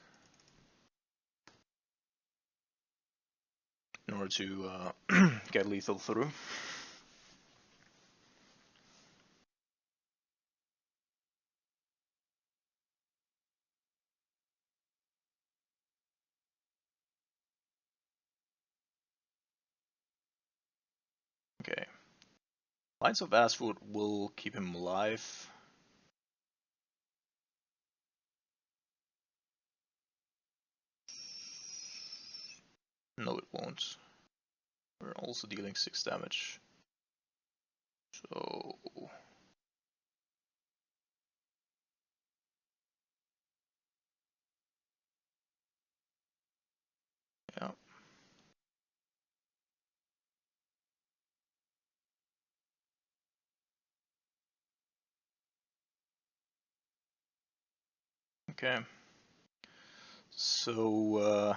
In order to get lethal through. Okay. Lines of Ashwood will keep him alive. No, it won't. We're also dealing 6 damage. So... yeah. Okay. So...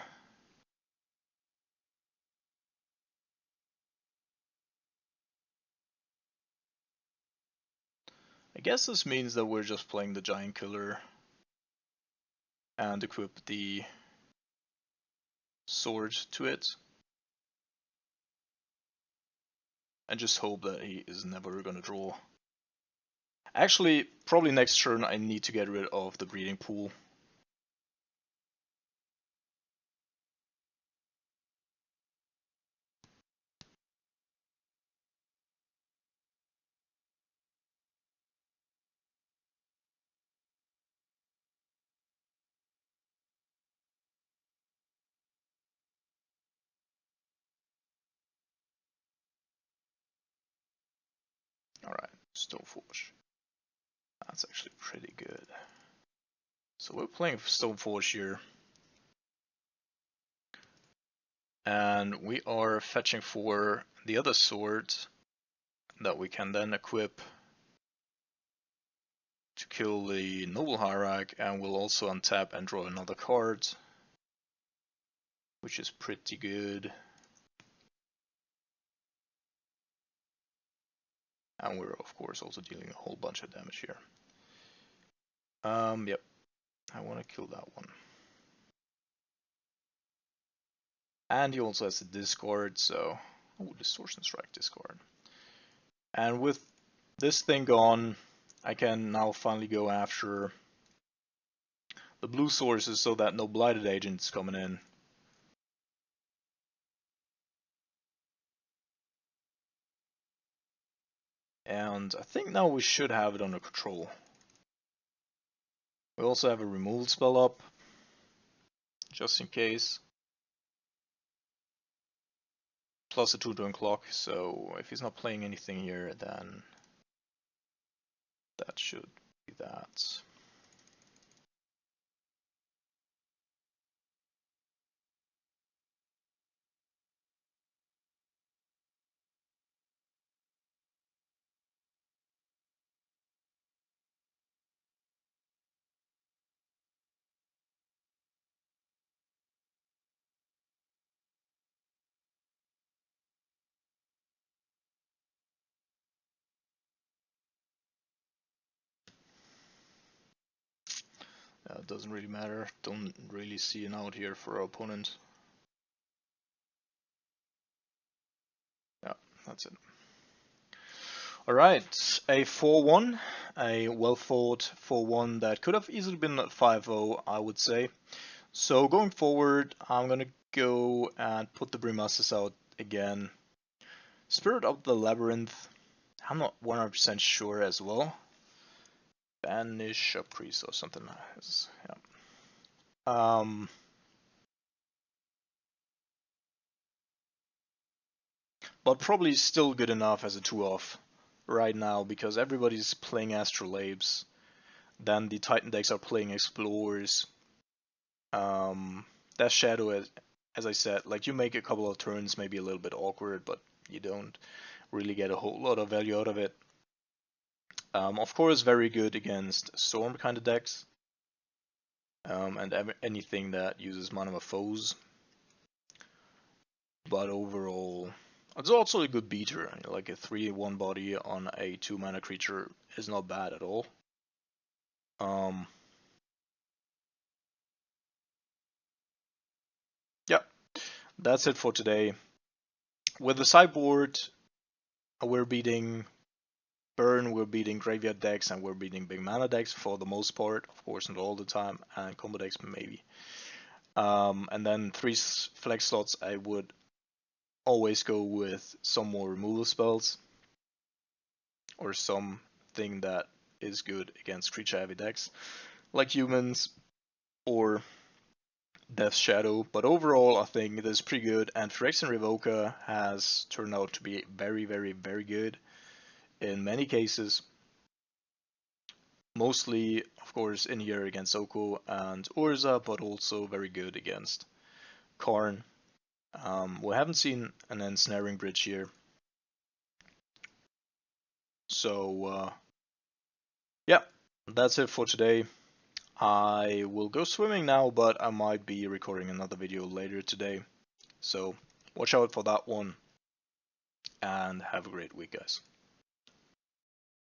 I guess this means that we're just playing the Giant Killer and equip the sword to it. And just hope that he is never gonna draw. Actually, probably next turn I need to get rid of the breeding pool. Alright, Stoneforge. That's actually pretty good. So we're playing Stoneforge here. And we are fetching for the other sword that we can then equip to kill the Noble Hierarch, and we'll also untap and draw another card, which is pretty good. And we're of course also dealing a whole bunch of damage here. Yep, I want to kill that one. And he also has a discard, so... oh, Distortion Strike discard. And with this thing gone, I can now finally go after the blue sources so that no Blighted Agents coming in. And I think now we should have it under control. We also have a removal spell up, just in case. Plus a 2-turn clock, so if he's not playing anything here, then that should be that. It doesn't really matter, don't really see an out here for our opponent. Yeah, that's it. Alright, a 4-1, a well fought 4-1 that could have easily been a 5-0, I would say. So going forward, I'm gonna go and put the Brimasters out again. Spirit of the Labyrinth, I'm not 100% sure as well. Banish a priest or something. Yeah. But probably still good enough as a 2-off right now because everybody's playing Astrolabes. Then the Titan decks are playing Explorers. That Shadow, as I said, like you make a couple of turns maybe a little bit awkward, but you don't really get a whole lot of value out of it. Of course, very good against Storm kind of decks. And anything that uses Mana of Foes. But overall, it's also a good beater. Like a 3/1 body on a 2-mana creature is not bad at all. Yeah, that's it for today. With the sideboard, we're beating Burn, we're beating Graveyard decks, and we're beating big mana decks for the most part. Of course, not all the time, and combo decks maybe. And then 3 flex slots, I would always go with some more removal spells or something that is good against creature heavy decks like humans or Death Shadow. But overall, I think it is pretty good, and Phyrexian Revoker has turned out to be very, very, very good in many cases. Mostly, of course, in here against Oko and Urza, but also very good against Karn. We haven't seen an ensnaring bridge here. So, yeah, that's it for today. I will go swimming now, but I might be recording another video later today. So, watch out for that one, and have a great week, guys.